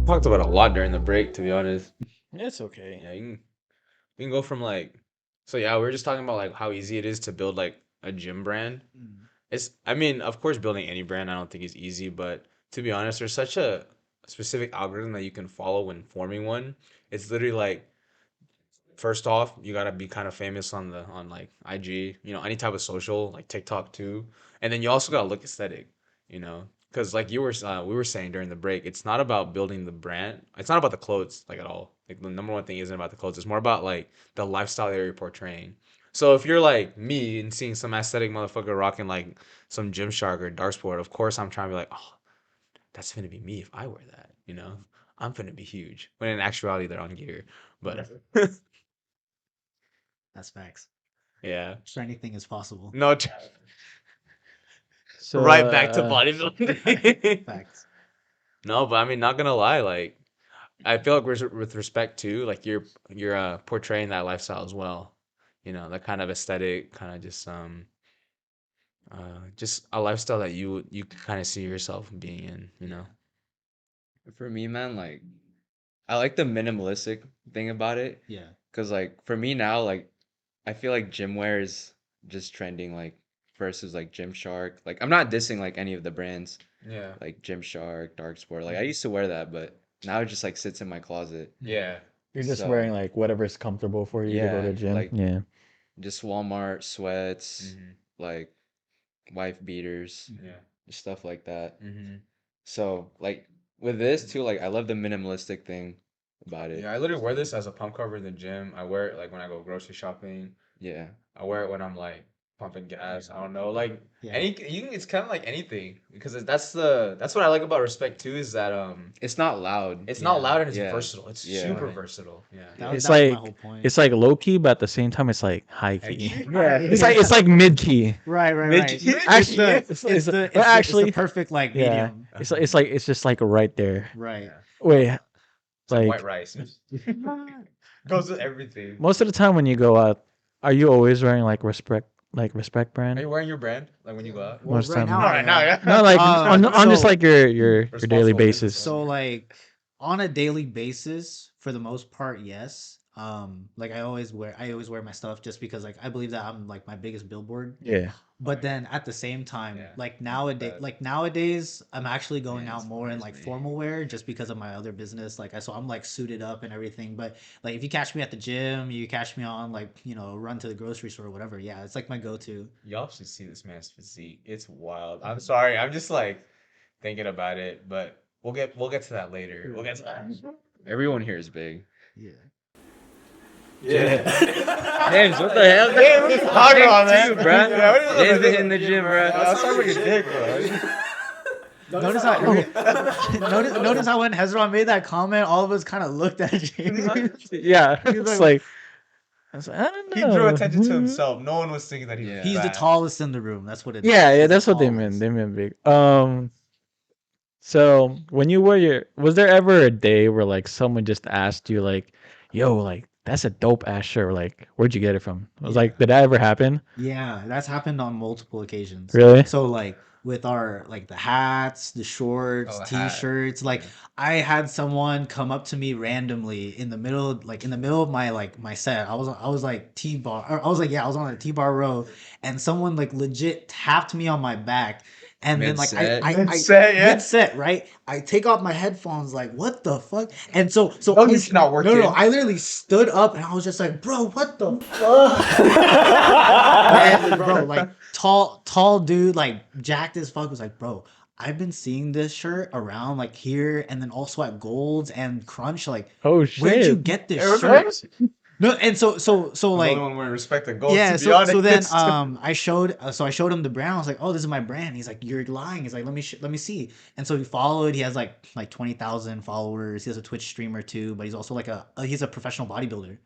Talked about a lot during the break, to be honest. It's okay. Yeah, we can go from like, so yeah, we were just talking about like how easy it is to build like a gym brand. I mean, of course, building any brand I don't think is easy, but to be honest, there's such a specific algorithm that you can follow when forming one. It's literally like, first off, you gotta be kind of famous on like IG, any type of social, like TikTok too, and then you also gotta look aesthetic, because like we were saying during the break, it's not about building the brand, it's not about the clothes like at all. Like the number one thing isn't about the clothes; it's more about like the lifestyle that you're portraying. So if you're like me and seeing some aesthetic motherfucker rocking like some Gymshark or Darksport, of course I'm trying to be like, oh, that's gonna be me if I wear that, I'm gonna be huge. When in actuality, they're on gear, but. That's facts. Yeah. So anything is possible. No. So, right back to bodybuilding. Facts. No, but I mean, not gonna lie, like I feel like with respect too, like you're portraying that lifestyle as well. You know, that kind of aesthetic, kind of just a lifestyle that you kind of see yourself being in. You know. For me, man, like I like the minimalistic thing about it. Yeah. Cause like for me now, like I feel like gym wear is just trending like versus like Gymshark. Like I'm not dissing like any of the brands Yeah. like Gymshark, Dark Sport. Like I used to wear that, but now it just like sits in my closet. Yeah. you're just So wearing like whatever's comfortable for you to go to yeah, the gym. like Yeah. just Walmart sweats, Mhm. like wife beaters, Yeah. stuff like that. Mhm. So like with this too, like I love the minimalistic thing about it. Yeah, I literally wear this as a pump cover in the gym. I wear it like when I go grocery shopping. Yeah. I wear it when I'm like pumping gas. I don't know, like Yeah. any you can. It's kind of like anything because that's what I like about Respect too is that It's not loud. it's not Yeah. loud and it's Yeah. versatile. It's Yeah. super Right. versatile. Yeah. That was, It's that was my like whole point. it's like low key, but at the same time, it's like high High key. key? Yeah, it's like mid key. right, right, Mid- right. mid- Actually, yeah. it's the it's the actually, perfect like yeah, medium. it's just like right there. Right. Yeah. Wait, It's like like white rice. Goes with everything. most of the time when you go out, are you always wearing like respect Are brand? you wearing your brand like when you go out? Well, Most right time. now, No, I right now, am. yeah. No, like on just so- like your daily Responsible basis. business So like on a daily basis, for the most part, yes. Like I always wear my stuff just because like I believe that I'm like my biggest billboard. Yeah. But then at the same time, Yeah. like nowadays, I'm actually going Man, out it's more in funny like as me. formal wear just because of my other business. So I'm like suited up and everything. But like if you catch me at the gym, you catch me on like a run to the grocery store or whatever. Yeah, it's like my go-to. Y'all should see this man's physique. It's wild. I'm sorry. I'm just like thinking about it, but we'll get to that later. We'll get to that. Everyone here is big. Yeah. James, what the hell? Hey, what are you talking about, man? Too, bro. Yeah, what are you James talking been hitting the gym, bro. That's not like a dick, bro. Notice how notice how when Hezron made that comment, all of us kind of looked at James. Yeah. He's It's like- like I was like, I don't He know. drew attention to himself. No one was thinking that he was Yeah. He's the fat. tallest in the room. That's what it is. Yeah, He's yeah, the that's what they tallest. meant. They meant big. So when you were was there ever a day where like someone just asked you like, "Yo, like that's a dope ass shirt. Like, where'd you get it from?" I was Yeah. like, "Did that ever happen?" Yeah, that's happened on multiple occasions. Really? So like with our like the hats, the shorts, Oh, the hat. t-shirts, like I had someone come up to me randomly in the middle of my set. I was like T-bar or I was like I was on a T-bar row and someone like legit tapped me on my back. And then like Mid-set? Mid-set, yeah. mid-set, right? I take off my headphones, like what the fuck? And so No, I it's not no, working. I literally stood up and I was just like, bro, what the fuck? And, bro, like tall dude, like jacked as fuck was like, bro, I've been seeing this shirt around like here and then also at Gold's and Crunch. Like, Oh where'd you shit! get this It was shirt? No, and so I'm the like only one wearing respect and gold. yeah, to be so then honest. I showed him the brand. I was like, "Oh, this is my brand." He's like, "You're lying." He's like, let me see." And so he followed. He has like 20,000 followers. He has a Twitch streamer too, but he's also like he's a professional bodybuilder.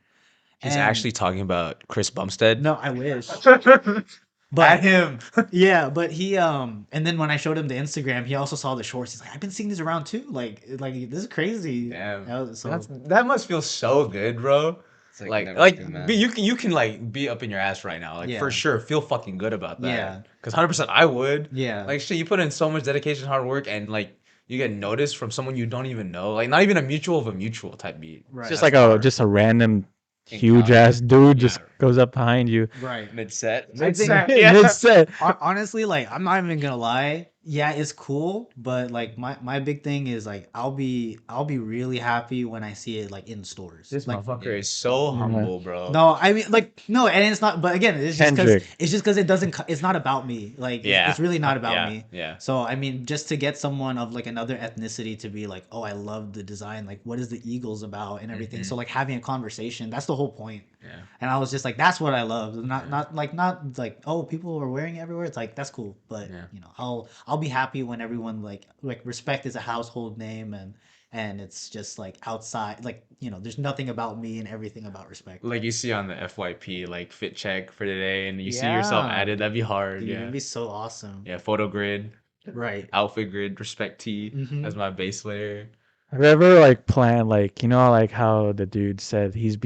He's And- actually talking about Chris Bumstead. no, I wish. At But him. yeah, but he and then when I showed him the Instagram, he also saw the shorts. He's like, "I've been seeing these around too. Like this is crazy." Damn. So That must feel so good, bro. It's Like never-ending, man. you can like be up in your ass right now, like Yeah. for sure. Feel fucking good about that. Yeah. Because 100% I would. yeah, Like shit, you put in so much dedication, hard work, and like you get noticed from someone you don't even know. Like not even a mutual of a mutual type beat. right, It's just like a random huge ass dude just goes up behind you. right. Mid-set. I think Yeah. Mid-set. honestly, like I'm not even gonna lie. Yeah, it's cool, but like my big thing is like I'll be really happy when I see it like in stores. This like motherfucker is so humble, bro. no, I mean like no, and it's not. But again, it's just because Kendrick. it doesn't. It's not about me. Like it's really not about yeah, me. Yeah. So I mean, just to get someone of like another ethnicity to be like, oh, I love the design. Like, what is the Eagles about and everything. So like having a conversation, that's the whole point. Yeah. Yeah. And I was just like, that's what I love. Not Yeah. not like, oh, people are wearing it everywhere. It's like that's cool, but Yeah. I'll be happy when everyone like respect is a household name, and it's just like outside, like there's nothing about me and everything about respect. Like you see on the FYP, like fit check for today, and you see yourself Yeah, added. That'd be hard. dude, it'd Yeah. be so awesome. Yeah. Photo grid, Right. outfit grid, respect tee Mm-hmm. as my base layer. Have you ever like planned like like how the dude said he's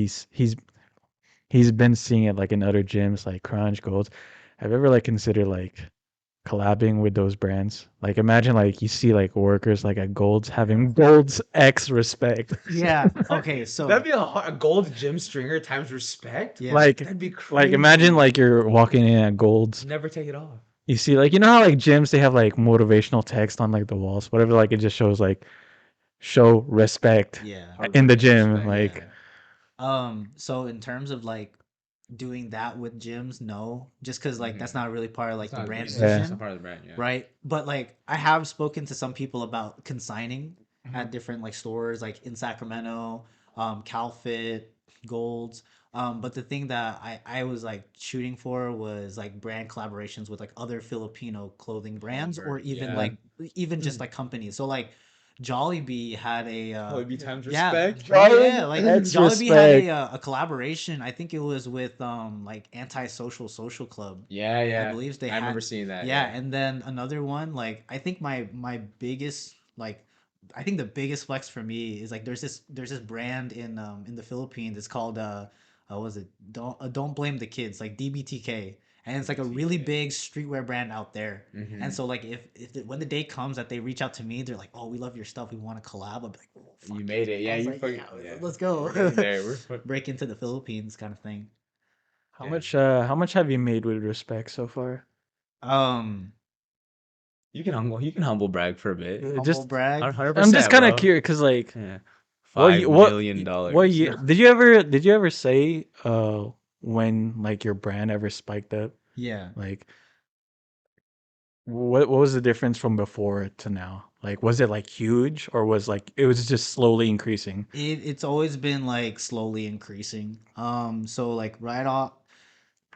been seeing it like in other gyms like Crunch Golds. Have you ever like considered like collabing with those brands? Like imagine like you see like workers like at Golds having Golds X respect. Yeah. Okay. That'd So be a gold gym stringer times respect. yeah. Like That'd be like imagine crazy. like you're walking in at Golds. Never take it off. You see like how like gyms they have like motivational text on like the walls, whatever, like it just shows like show respect Yeah. Hard in the work and gym. respect. Like Yeah. So in terms of like doing that with gyms, no, just because like that's not really part of like It's the not. brand It's Yeah. not vision, part of the brand. Yeah. right? But like I have spoken to some people about consigning Mhm. at different like stores like in Sacramento, CalFit, Golds. But the thing that I was like shooting for was like brand collaborations with like other Filipino clothing brands, or even Yeah. like even just like companies. So like Jollibee had a Jollibee times yeah, respect. yeah, like X Jollibee had respect. a collaboration. I think it was with like Antisocial Social Club. Yeah, I yeah. believe they I remember had, seeing that. yeah, Yeah. and then another one, like I think my biggest like I think the biggest flex for me is like there's this brand in the Philippines. It's called what was it? Don't blame the kids, like DBTK. And it's like a really DBTK. big streetwear brand out there. And Mm-hmm. so like when the day comes that they reach out to me, they're like, "Oh, we love your stuff. We want to collab." I'll be like, "Oh, fuck You yeah." made it. I Yeah, was you like, fucking. "Yeah, Yeah. let's We're getting go." there. Break into the Philippines kind of thing. Yeah. How much have you made with respect so far? Um, You can humble brag for a bit. humble Just brag. 100%, I'm just kind of bro. curious because like Yeah. what Five what million what dollars. year did you ever say when like your brand ever spiked up? Yeah. Like what was the difference from before to now? Like was it like huge or was like it was just slowly increasing? It's always been like slowly increasing. So like right off,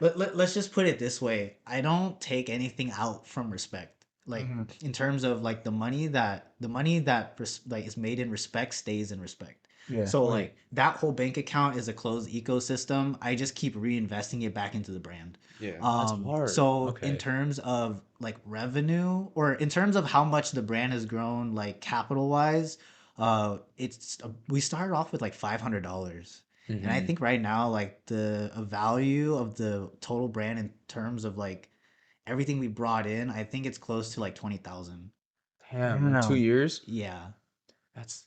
let's just put it this way. I don't take anything out from respect. Like Hmm. in terms of like the money that like is made in respect stays in respect. Yeah. So Wait. like that whole bank account is a closed ecosystem. I just keep reinvesting it back into the brand. Yeah, that's hard. So in Okay. terms of like revenue, or in terms of how much the brand has grown like capital wise, we started off with like $500. And I Mm-hmm. think right now, like the value of the total brand in terms of like everything we brought in, I think it's close to like 20,000. Damn, in two Damn. years? Yeah, That's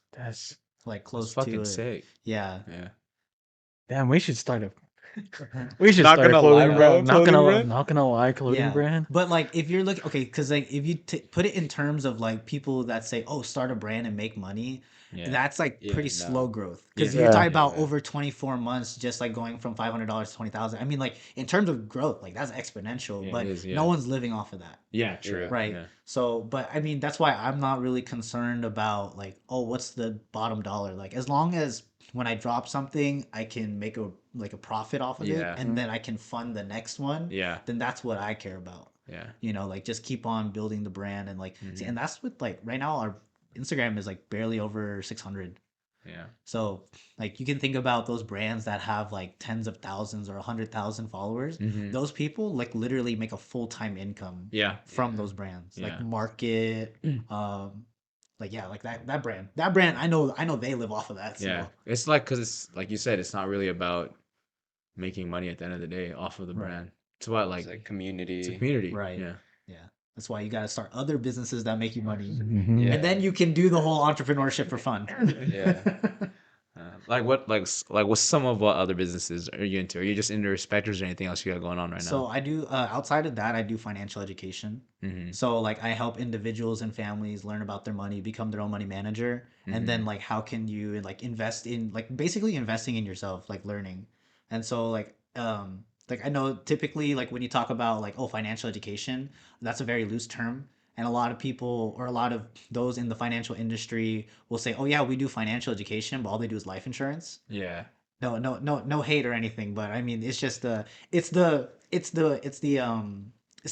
like that's close to fucking it. sick. Yeah. Yeah. Damn, we should start a we should Not start a gonna lie, clothing bro. brand. Clothing brand? Not gonna lie, clothing Yeah, brand. but like if you're looking, okay, because like if you put it in terms of like people that say, "Oh, start a brand and make money," Yeah. that's like Yeah, pretty slow no. growth. Because Yeah. you're Yeah. talking about Yeah. over 24 months, just like going from $500 to 20,000. I mean, like in terms of growth, like that's exponential. Yeah, it But is, no yeah. one's living off of that, Yeah, true. right? Yeah. So, but I mean, that's why I'm not really concerned about like, oh, what's the bottom dollar? Like, as long as when I drop something, I can make a profit off of it, Yeah. and then I can fund the next one, Yeah. then that's what I care about. Yeah. Like just keep on building the brand and like see, Mhm. and that's with like right now our Instagram is like barely over 600. Yeah. So like you can think about those brands that have like tens of thousands or 100,000 followers. Mhm. Those people like literally make a full-time income Yeah. from those brands, like Yeah. Market, like yeah, like that brand. I know they live off of that. Yeah. So It's like, because it's like you said, it's not really about making money at the end of the day off of the Right. brand. It's about It's like like it's a community. community. right, Yeah. yeah, that's why you got to start other businesses that make you money, Mhm. Yeah. and then you can do the whole entrepreneurship for fun. Yeah. Like what's some of what other businesses are you into? Are you just into respecters or anything else you got going on right So now? I do outside of that, I do financial education. Mm-hmm. So like I help individuals and families learn about their money, become their own money manager, and then like how can you like invest in like basically investing in yourself, like learning. And so like I know typically like when you talk about like, oh, financial education, that's a very loose term. And a lot of people or a lot of those in the financial industry will say, "Oh yeah, we do financial education, but all they do is life insurance." Yeah. no hate or anything, but I mean, it's just it's the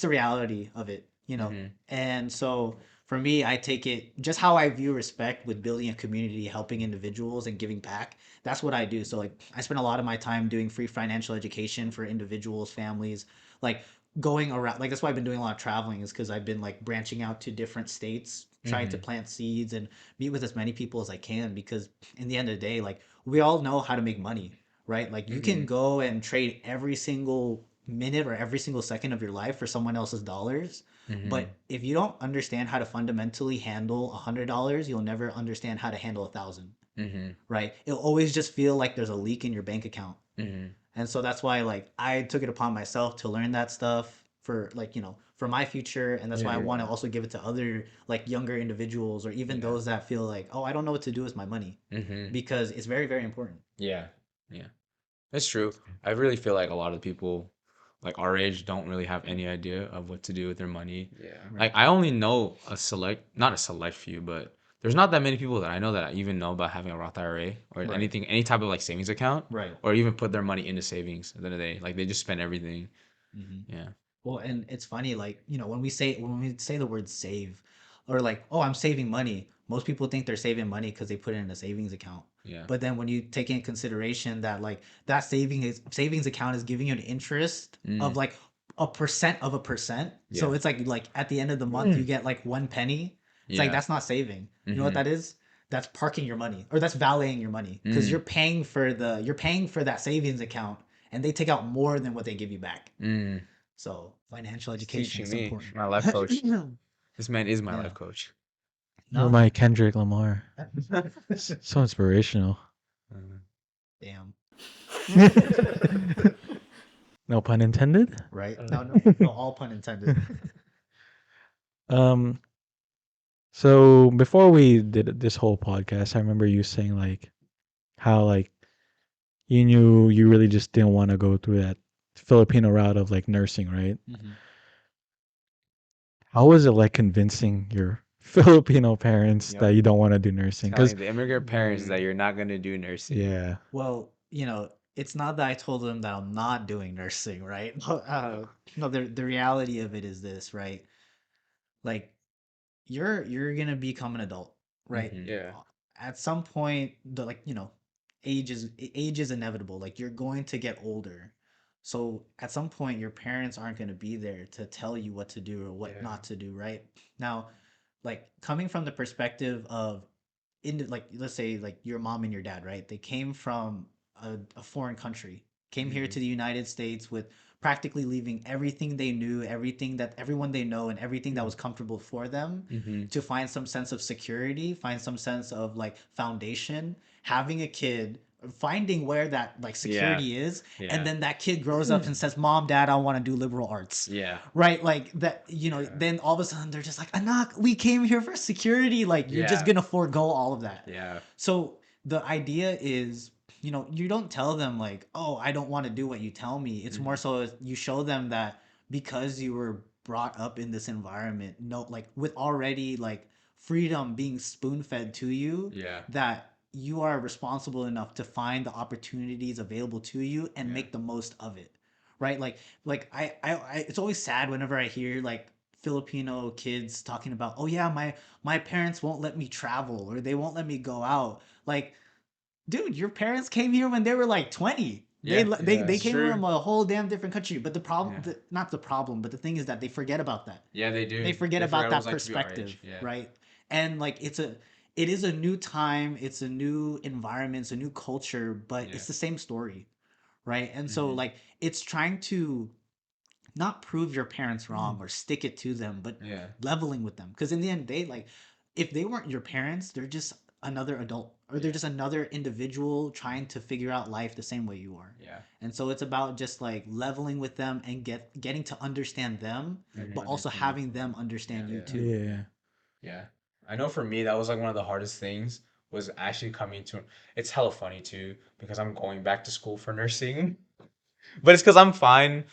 reality of it, you know. Mm-hmm. And so for me, I take it just how I view respect with building a community, helping individuals, and giving back. That's what I do. So like, I spend a lot of my time doing free financial education for individuals, families, like going around. Like that's why I've been doing a lot of traveling, is because I've been like branching out to different states, trying to Mm-hmm. plant seeds and meet with as many people as I can. Because in the end of the day, like we all know how to make money, right? Like you can Mm-hmm. go and trade every single minute or every single second of your life for someone else's dollars. Mm-hmm. But if you don't understand how to fundamentally handle $100, you'll never understand how to handle 1,000, Mm-hmm. right? It'll always just feel like there's a leak in your bank account. Mm-hmm. And so that's why like I took it upon myself to learn that stuff for like, you know, for my future. And that's why I Yeah. want to also give it to other like younger individuals, or even Yeah. those that feel like, oh, I don't know what to do with my money, Mm-hmm. because it's very, very important. Yeah. Yeah. That's true. I really feel like a lot of people like our age don't really have any idea of what to do with their money. Yeah. Like I only know a select, not a select few, but there's not that many people that I know that I even know about having a Roth IRA or Right. anything, any type of like savings account, Right. or even put their money into savings at the end of the day. Like they just spend everything. Hmm. Yeah. Well, and it's funny, like, you know, when we say the word save, or like, oh, I'm saving money, most people think they're saving money because they put it in a savings account. Yeah. But then when you take in consideration that like that savings account is giving you an interest of Mm. like a percent of a percent. So Yeah. it's like at the end of the month you get like 1 penny. It's like Yeah. that's not saving. You know what Mm-hmm. that is? That's parking your money, or that's valeting your money, because Mm. you're paying for that savings account, and they take out more than what they give you back. Mm. So financial He's education teaching is me, important. my life coach. Yeah. This man is my life coach. You're No. my Kendrick Lamar. So inspirational. Uh, Damn. No pun intended. Right? No, all pun intended. Um. So before we did this whole podcast, I remember you saying like how like you knew you really just didn't want to go through that Filipino route of like nursing, right? Mhm. How was it like convincing your Filipino parents Yep. that you don't want to do nursing? telling Because the immigrant parents that you're not gonna do nursing. yeah, Well, you know, it's not that I told them that I'm not doing nursing, right? No, the reality of it is this, right? Like you're gonna become an adult, right? Mm-hmm. Yeah. At some point, the like you know, age is inevitable. Like you're going to get older, so at some point, your parents aren't gonna be there to tell you what to do or what Yeah. not to do, right? Now, like coming from the perspective of like let's say like your mom and your dad, right? They came from a foreign country, came here Mhm. to the United States with practically leaving everything they knew, everything that everyone they know, and everything that was comfortable for them, Mm-hmm. to find some sense of security, find some sense of like foundation, having a kid, finding where that like Yeah. security is, Yeah. and then that kid grows up and says, "Mom, Dad, I want to do liberal arts." Yeah. Right, like that, you know, Yeah. then all of a sudden they're just like, Anak, we came here for security. Like you're just Yeah. gonna forego all of that. Yeah. So the idea is, you know, you don't tell them like, oh, I don't want to do what you tell me. It's more so you show them that because you were brought up in this environment, no, like with already like freedom being spoon fed to you, Yeah. that you are responsible enough to find the opportunities available to you and Yeah. make the most of it. Right? Like it's always sad whenever I hear like Filipino kids talking about, oh yeah, my parents won't let me travel, or they won't let me go out. Like, dude, your parents came here when they were like 20. Yeah. Yeah, They it's came true. from a whole damn different country. But the problem, Yeah. not the problem, but the thing is that they forget about that. Yeah, they do. They forget They forgot about what it was that like to be our perspective, age. Yeah. right? And like it is a new time, it's a new environment, it's a new culture, but Yeah. it's the same story, right? And so Mhm. like it's trying to not prove your parents wrong or stick it to them, but Yeah. leveling with them. Because in the end, they like, if they weren't your parents, they're just another adult, or they're Yeah. just another individual trying to figure out life the same way you are. Yeah. And so it's about just like leveling with them and getting to understand them, but Mhm. also having them understand you Yeah. too. yeah. Yeah. I know for me that was like one of the hardest things was actually coming to it's hella funny too because I'm going back to school for nursing. But it's because I'm fine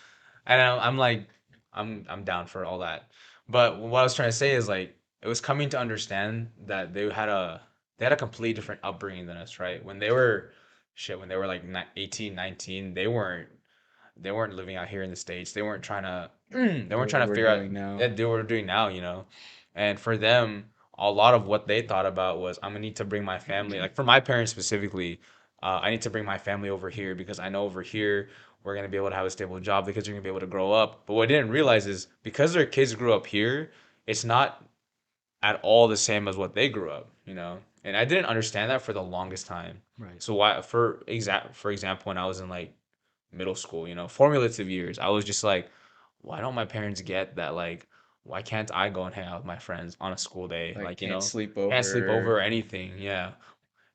and I'm like I'm down for all that. But what I was trying to say is like it was coming to understand that they had a completely different upbringing than us, right? When they were shit, when they were like 18, 19, they weren't living out here in the States. They weren't trying to they weren't trying to we're figure out doing now. that they were doing now, you know. And for them, a lot of what they thought about was I'm gonna need to bring my family. Like for my parents specifically, I need to bring my family over here because I know over here we're gonna be able to have a stable job. The kids are gonna be able to grow up. But what I didn't realize is because their kids grew up here, it's not at all the same as what they grew up, you know. And I didn't understand that for the longest time. Right. So why for example, when I was in like middle school, you know, formative years, I was just like, why don't my parents get that? Like, why can't I go and hang out with my friends on a school day? Like Like, you can't know, sleep can't sleep over over. or anything. Yeah.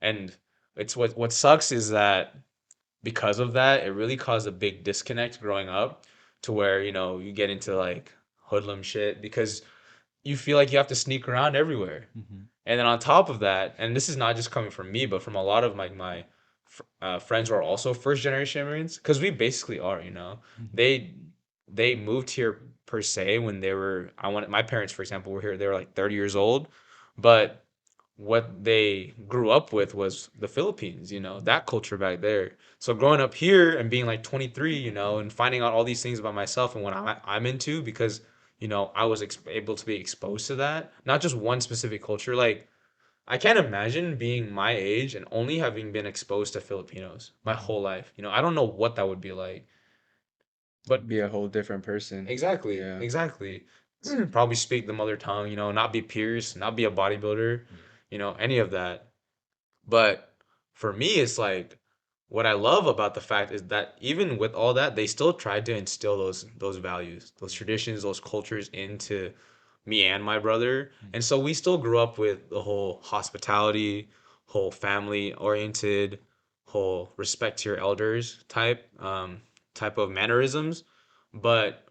And it's what sucks is that because of that, it really caused a big disconnect growing up to where, you know, you get into like hoodlum shit because you feel like you have to sneak around everywhere. Mm-hmm. And then on top of that, and this is not just coming from me, but from a lot of my friends who are also first generation immigrants, because we basically are, you know, Mm-hmm. they they moved here per se when they were I want my parents, for example, were here. They were like 30 years old, but what they grew up with was the Philippines, you know, that culture back there. So growing up here and being like 23, you know, and finding out all these things about myself and what I'm into because, you know, I was able to be exposed to that, not just one specific culture. Like, I can't imagine being my age and only having been exposed to Filipinos my whole life. You know, I don't know what that would be like. But Be a whole different person. exactly, Yeah. exactly. Probably speak the mother tongue, you know, not be Pierce, not be a bodybuilder, you know, any of that. But for me, it's like what I love about the fact is that even with all that, they still tried to instill those values, those traditions, those cultures into me and my brother. And so we still grew up with the whole hospitality, whole family oriented, whole respect to your elders type of mannerisms. But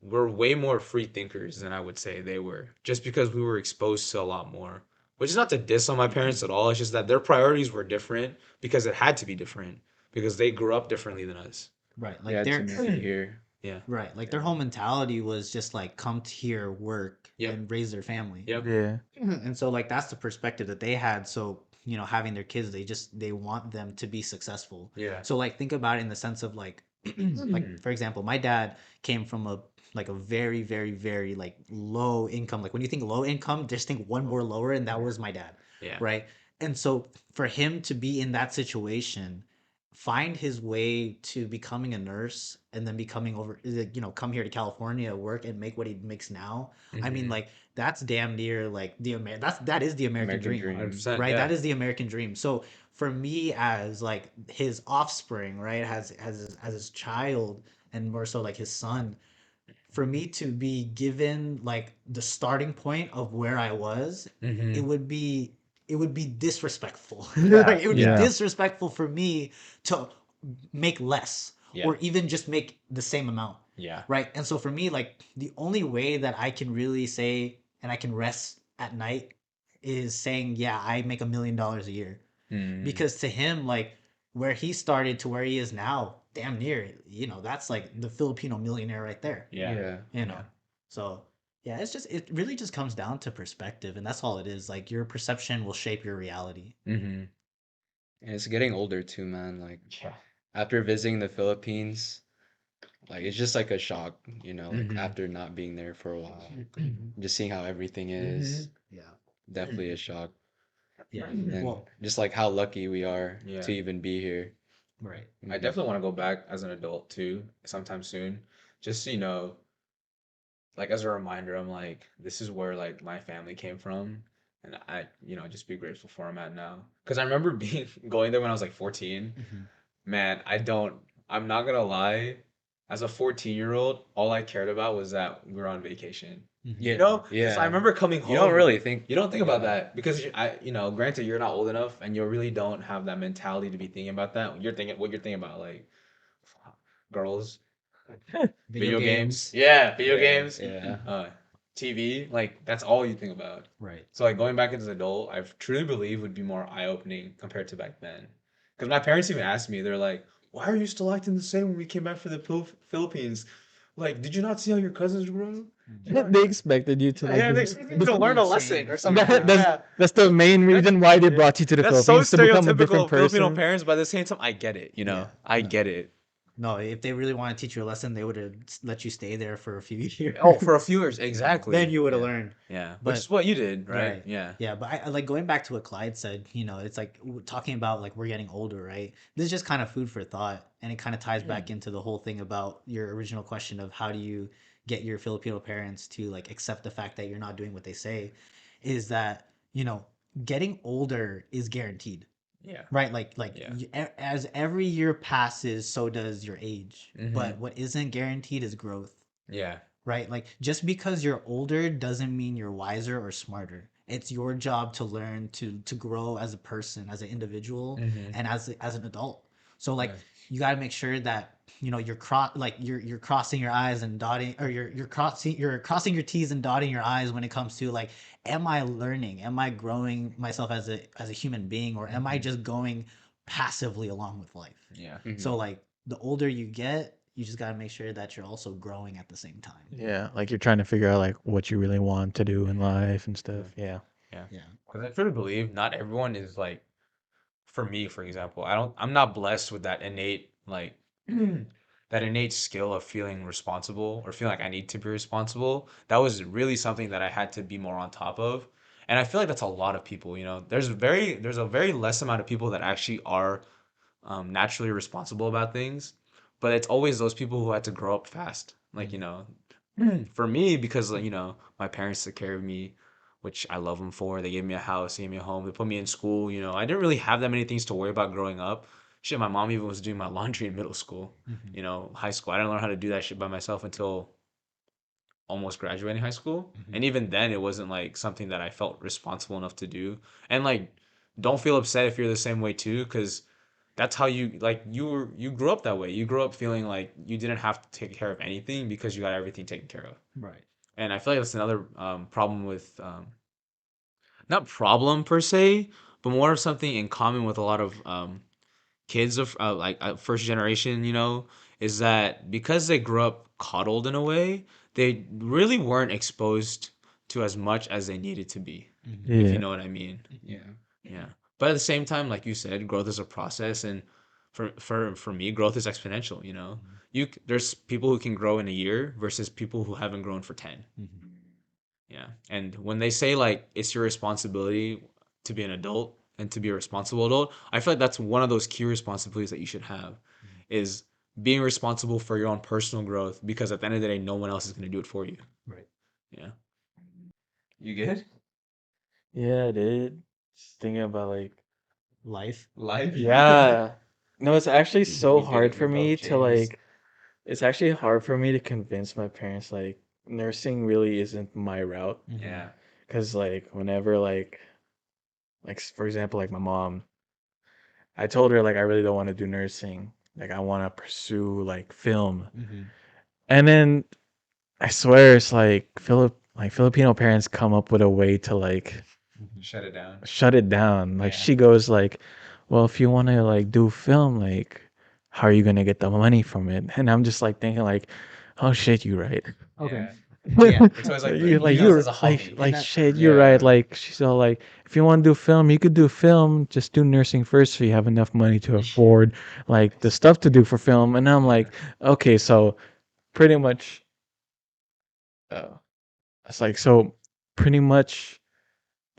we're way more free thinkers than I would say they were, just because we were exposed to a lot more. Which is not to diss on my parents at all. It's just that their priorities were different because it had to be different because they grew up differently than us. Right. You Like had to they're make it here. Yeah. right. Like their whole mentality was just like come to here, work, Yep. and raise their family. Yep. Yeah. And so like that's the perspective that they had. So, you know, having their kids, they want them to be successful. Yeah. So like think about it in the sense of like like for example, my dad came from a like a very, very, very like low income. Like when you think low income, just think one more lower, and that was my dad. Yeah. Right. And so for him to be in that situation, find his way to becoming a nurse and then becoming over you know, come here to California, work and make what he makes now. I mean, Mhm. like that's damn near like that is the American American dream, dream. 100%. right? Yeah. That is the American dream. So for me as like his offspring, right, as his child and more so like his son, for me to be given like the starting point of where I was, it Mhm. would be it would be disrespectful. Yeah. Like, it would be Yeah. disrespectful for me to make less Yeah. or even just make the same amount. Yeah. Right. And so for me, like the only way that I can really say and I can rest at night is saying, yeah, I make $1 million a year. Mm. Because to him, like where he started to where he is now, damn near, you know, that's like the Filipino millionaire right there. Yeah. Yeah. You know. So yeah, it really just comes down to perspective, and that's all it is. Like your perception will shape your reality. Mhm. And it's getting older too, man. Like Yeah. after visiting the Philippines, like it's just like a shock, you know, like Mhm. after not being there for a while. Just seeing how everything Mhm. is, Yeah. definitely a shock. Yeah. And Well, just like how lucky we are Yeah. to even be here. right. I definitely want to go back as an adult too, sometime soon. Just so you know, like as a reminder, I'm like, this is where like my family came from, and I, you know, just be grateful for where I'm at now. Because I remember being going there when I was like 14. Mm-hmm. Man, I'm not gonna lie. As a 14-year-old, all I cared about was that we were on vacation. Mm-hmm. Yeah, You know, because I yeah. remember coming You don't home. really think You don't think about yeah. that because you know, granted, you're not old enough, and you really don't have that mentality to be thinking about that. You're thinking what you're thinking about, like girls, video games, yeah, video Yeah, games, yeah. TV. Like that's all you think about. Right. So like going back as an adult, I truly believe would be more eye opening compared to back then. Because my parents even asked me, they're like, "Why are you still acting the same when we came back for the Philippines? Like, did you not see how your cousins grew?" They expected you to like. Yeah, they expect you to learn a lesson or something. That's the main reason why they brought you to the That's so Philippines to become a stereotypical different of Filipino person. parents, but at the same time, I get it. You know, Yeah. I get it. No, if they really want to teach you a lesson, they would have let you stay there for a few years. Oh, for a few years, exactly. Then you would have Yeah. learned. Yeah, which But is what you did, right? right. Yeah. Yeah, but I like going back to what Clyde said, it's like talking about like we're getting older, right? This is just kind of food for thought, and it kind of ties back into the whole thing about your original question of how do you get your Filipino parents to like accept the fact that you're not doing what they say, is that, getting older is guaranteed. Yeah. Right, like Yeah. as every year passes, so does your age. Mhm. But what isn't guaranteed is growth, Yeah. right? Like just because you're older doesn't mean you're wiser or smarter. It's your job to learn to grow as a person, as an individual, Mhm. and as an adult. So like Yeah. you got to make sure that you're crossing your eyes and dotting, or you're crossing your T's and dotting your I's when it comes to like, am I learning? Am I growing myself as a human being, or am I just going passively along with life? Yeah. So like the older you get, you just got to make sure that you're also growing at the same time. Yeah, like you're trying to figure out like what you really want to do in life and stuff. Yeah. Yeah. Yeah. Because I truly believe not everyone is like, for me, for example, I'm not blessed with that innate, like, that innate skill of feeling responsible or feeling like I need to be responsible. That was really something that I had to be more on top of. And I feel like that's a lot of people, there's a very less amount of people that actually are naturally responsible about things, but it's always those people who had to grow up fast. Like, for me, because, like, my parents took care of me, which I love them for. They gave me a house, they gave me a home, they put me in school. I didn't really have that many things to worry about growing up. Shit, my mom even was doing my laundry in middle school. High school, I didn't learn how to do that shit by myself until almost graduating high school. And even then, it wasn't like something that I felt responsible enough to do. And like, don't feel upset if you're the same way too, because that's how you grew up that way. You grew up feeling like you didn't have to take care of anything because you got everything taken care of. Right. And I feel like that's another problem with, not problem per se, but more of something in common with a lot of kids of first generation, is that because they grew up coddled in a way, they really weren't exposed to as much as they needed to be, if you Yeah. know what I mean. Yeah. Yeah. But at the same time, like you said, growth is a process, and for me, growth is exponential, there's people who can grow in a year versus people who haven't grown for 10. Yeah. And when they say like it's your responsibility to be an adult and to be a responsible adult, I feel like that's one of those key responsibilities that you should have, is being responsible for your own personal growth, because at the end of the day, no one else is going to do it for you. Right. Yeah. You good? Yeah, I did. Just thinking about like, Life. Life? yeah. No, it's actually so We get hard it. for We me both to James. like, it's actually hard for me to convince my parents like nursing really isn't my route. Yeah. Cause like whenever for example, like my mom, I told her like I really don't want to do nursing. Like I want to pursue like film. And then I swear it's like Filipino parents come up with a way to like Shut it down. shut it down. Like Yeah. she goes like, "Well, if you want to like do film, like how are you going to get the money from it?" And I'm just like thinking like, "Oh shit, you right." Okay. Yeah. Yeah. It's always like You like you guys as you're a hobby. like that- shit, you're right. Like she's all like, if you want to do film, you could do film. Just do nursing first, so you have enough money to afford like the stuff to do for film. And I'm like, okay, so pretty much, uh, it's like so pretty much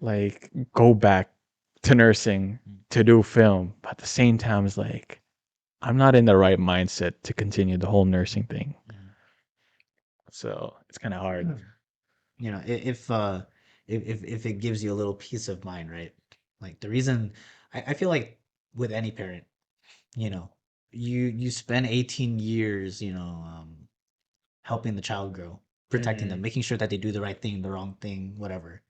like go back to nursing to do film, but at the same time, it's like I'm not in the right mindset to continue the whole nursing thing. So it's kind of hard. If it gives you a little peace of mind, right? Like the reason I feel like with any parent, you know, you spend 18 years, helping the child grow, protecting them, making sure that they do the right thing, the wrong thing, whatever.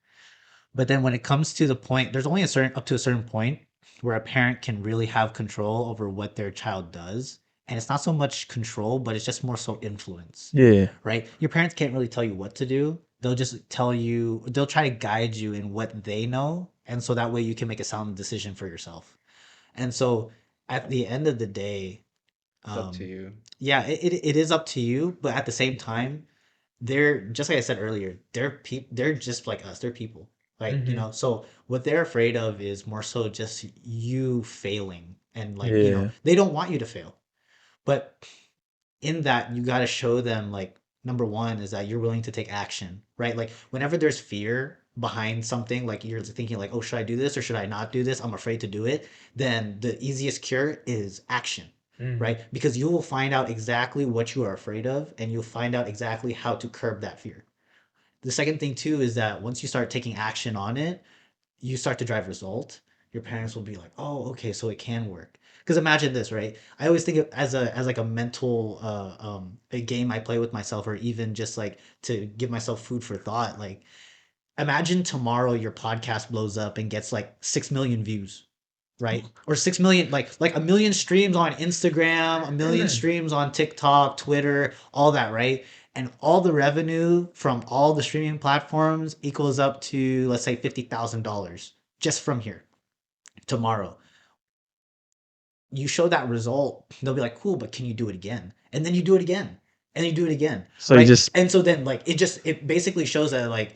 But then when it comes to the point, there's only up to a certain point where a parent can really have control over what their child does. And it's not so much control, but it's just more so influence, Yeah. right? Your parents can't really tell you what to do. They'll just they'll try to guide you in what they know. And so that way you can make a sound decision for yourself. And so at the end of the day, It's up to you. yeah, it is up to you. But at the same time, they're just like I said earlier, they're just like us. They're people. Like, Mhm. so what they're afraid of is more so just you failing, and like, Yeah. they don't want you to fail. But in that, you got to show them, like, number one is that you're willing to take action, right? Like, whenever there's fear behind something, like you're thinking like, oh, should I do this or should I not do this? I'm afraid to do it. Then the easiest cure is action, Mhm. right? Because you will find out exactly what you are afraid of, and you'll find out exactly how to curb that fear. The second thing too is that once you start taking action on it, you start to drive result. Your parents will be like, oh, okay, so it can work. Because imagine this, right? I always think of as like a mental a game I play with myself, or even just like to give myself food for thought. Like, imagine tomorrow your podcast blows up and gets like 6 million views, right? Or 6 million, like a million streams on Instagram, a million streams on TikTok, Twitter, all that, right? And all the revenue from all the streaming platforms equals up to, let's say, $50,000 just from here tomorrow. You show that result, they'll be like, cool, but can you do it again? And then you do it again, and you do it again, So you right? just And so then, like, it basically shows that, like,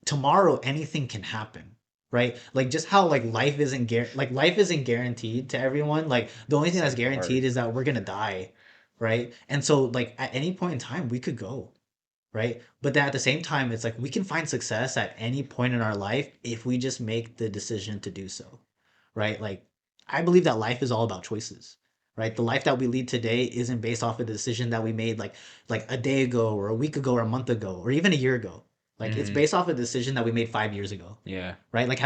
tomorrow anything can happen, right? Like, just how, like, life isn't guaranteed to everyone. Like, the only thing that's Sad part. guaranteed is that we're gonna die, right? And so, like, at any point in time we could go, right? But then at the same time, it's like we can find success at any point in our life if we just make the decision to do so, right? Like, I believe that life is all about choices, right? The life that we lead today isn't based off of the decision that we made like a day ago or a week ago or a month ago or even a year ago. Like, it's Mhm. based off a decision that we made 5 years ago, Yeah. right? Like,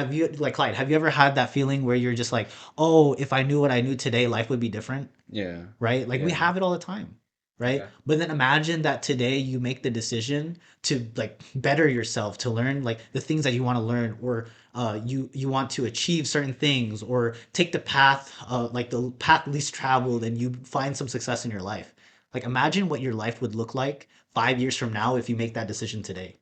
Clyde, have you ever had that feeling where you're just like, oh, if I knew what I knew today, life would be different, Yeah. right? Like, we Yeah. have it all the time, right? Yeah. But then imagine that today you make the decision to, like, better yourself, to learn like the things that you want to learn, or you want to achieve certain things, or take the path, like the path least traveled, and you find some success in your life. Like, imagine what your life would look like 5 years from now if you make that decision today.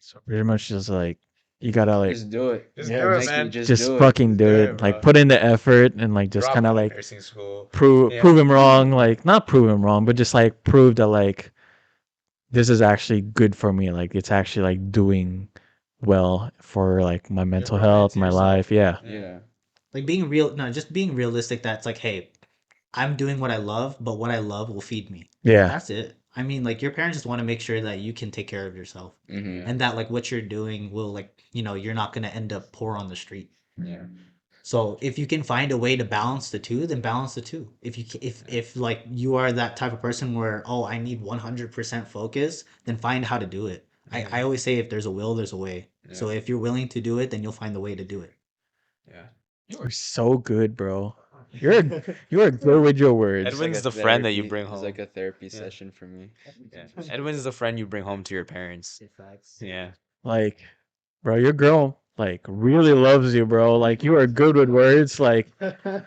so pretty much just like you gotta like Just do it. Just yeah, do it, just man. Just just do it. fucking Just do do it. it, Like bro. put in the effort and like just Drop kind out of of like nursing school. prove Yeah. prove him wrong. Like not prove him wrong, but just like prove that like this is actually good for me. Like it's actually like doing well for like my mental Development health, to my yourself. life. Yeah. Yeah. Like, being real, no, just being realistic. That's like, hey, I'm doing what I love, but what I love will feed me. Yeah. That's it. I mean, like, your parents just want to make sure that you can take care of yourself, Mm-hmm. and that, like, what you're doing will, like, you're not going to end up poor on the street. Yeah. So if you can find a way to balance the two, then balance the two. If like you are that type of person where, oh, I need 100% focus, then find how to do it. I always say, if there's a will, there's a way. So Yeah. if you're willing to do it, then you'll find the way to do it. Yeah. You are so good, bro. You are good with your words. It's like Edwin's a the friend that you therapy- bring It's home. like a therapy Yeah. session for me. Yeah. Edwin's the friend you bring home to your parents. Yeah. Like, bro, your girl like really loves you, bro. Like you are good with words. Like I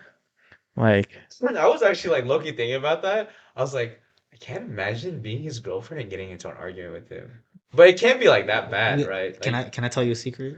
was actually like low-key thinking about that. I was like, I can't imagine being his girlfriend and getting into an argument with him. But it can't be like that bad, Wait, right? Can Like, I tell you a secret?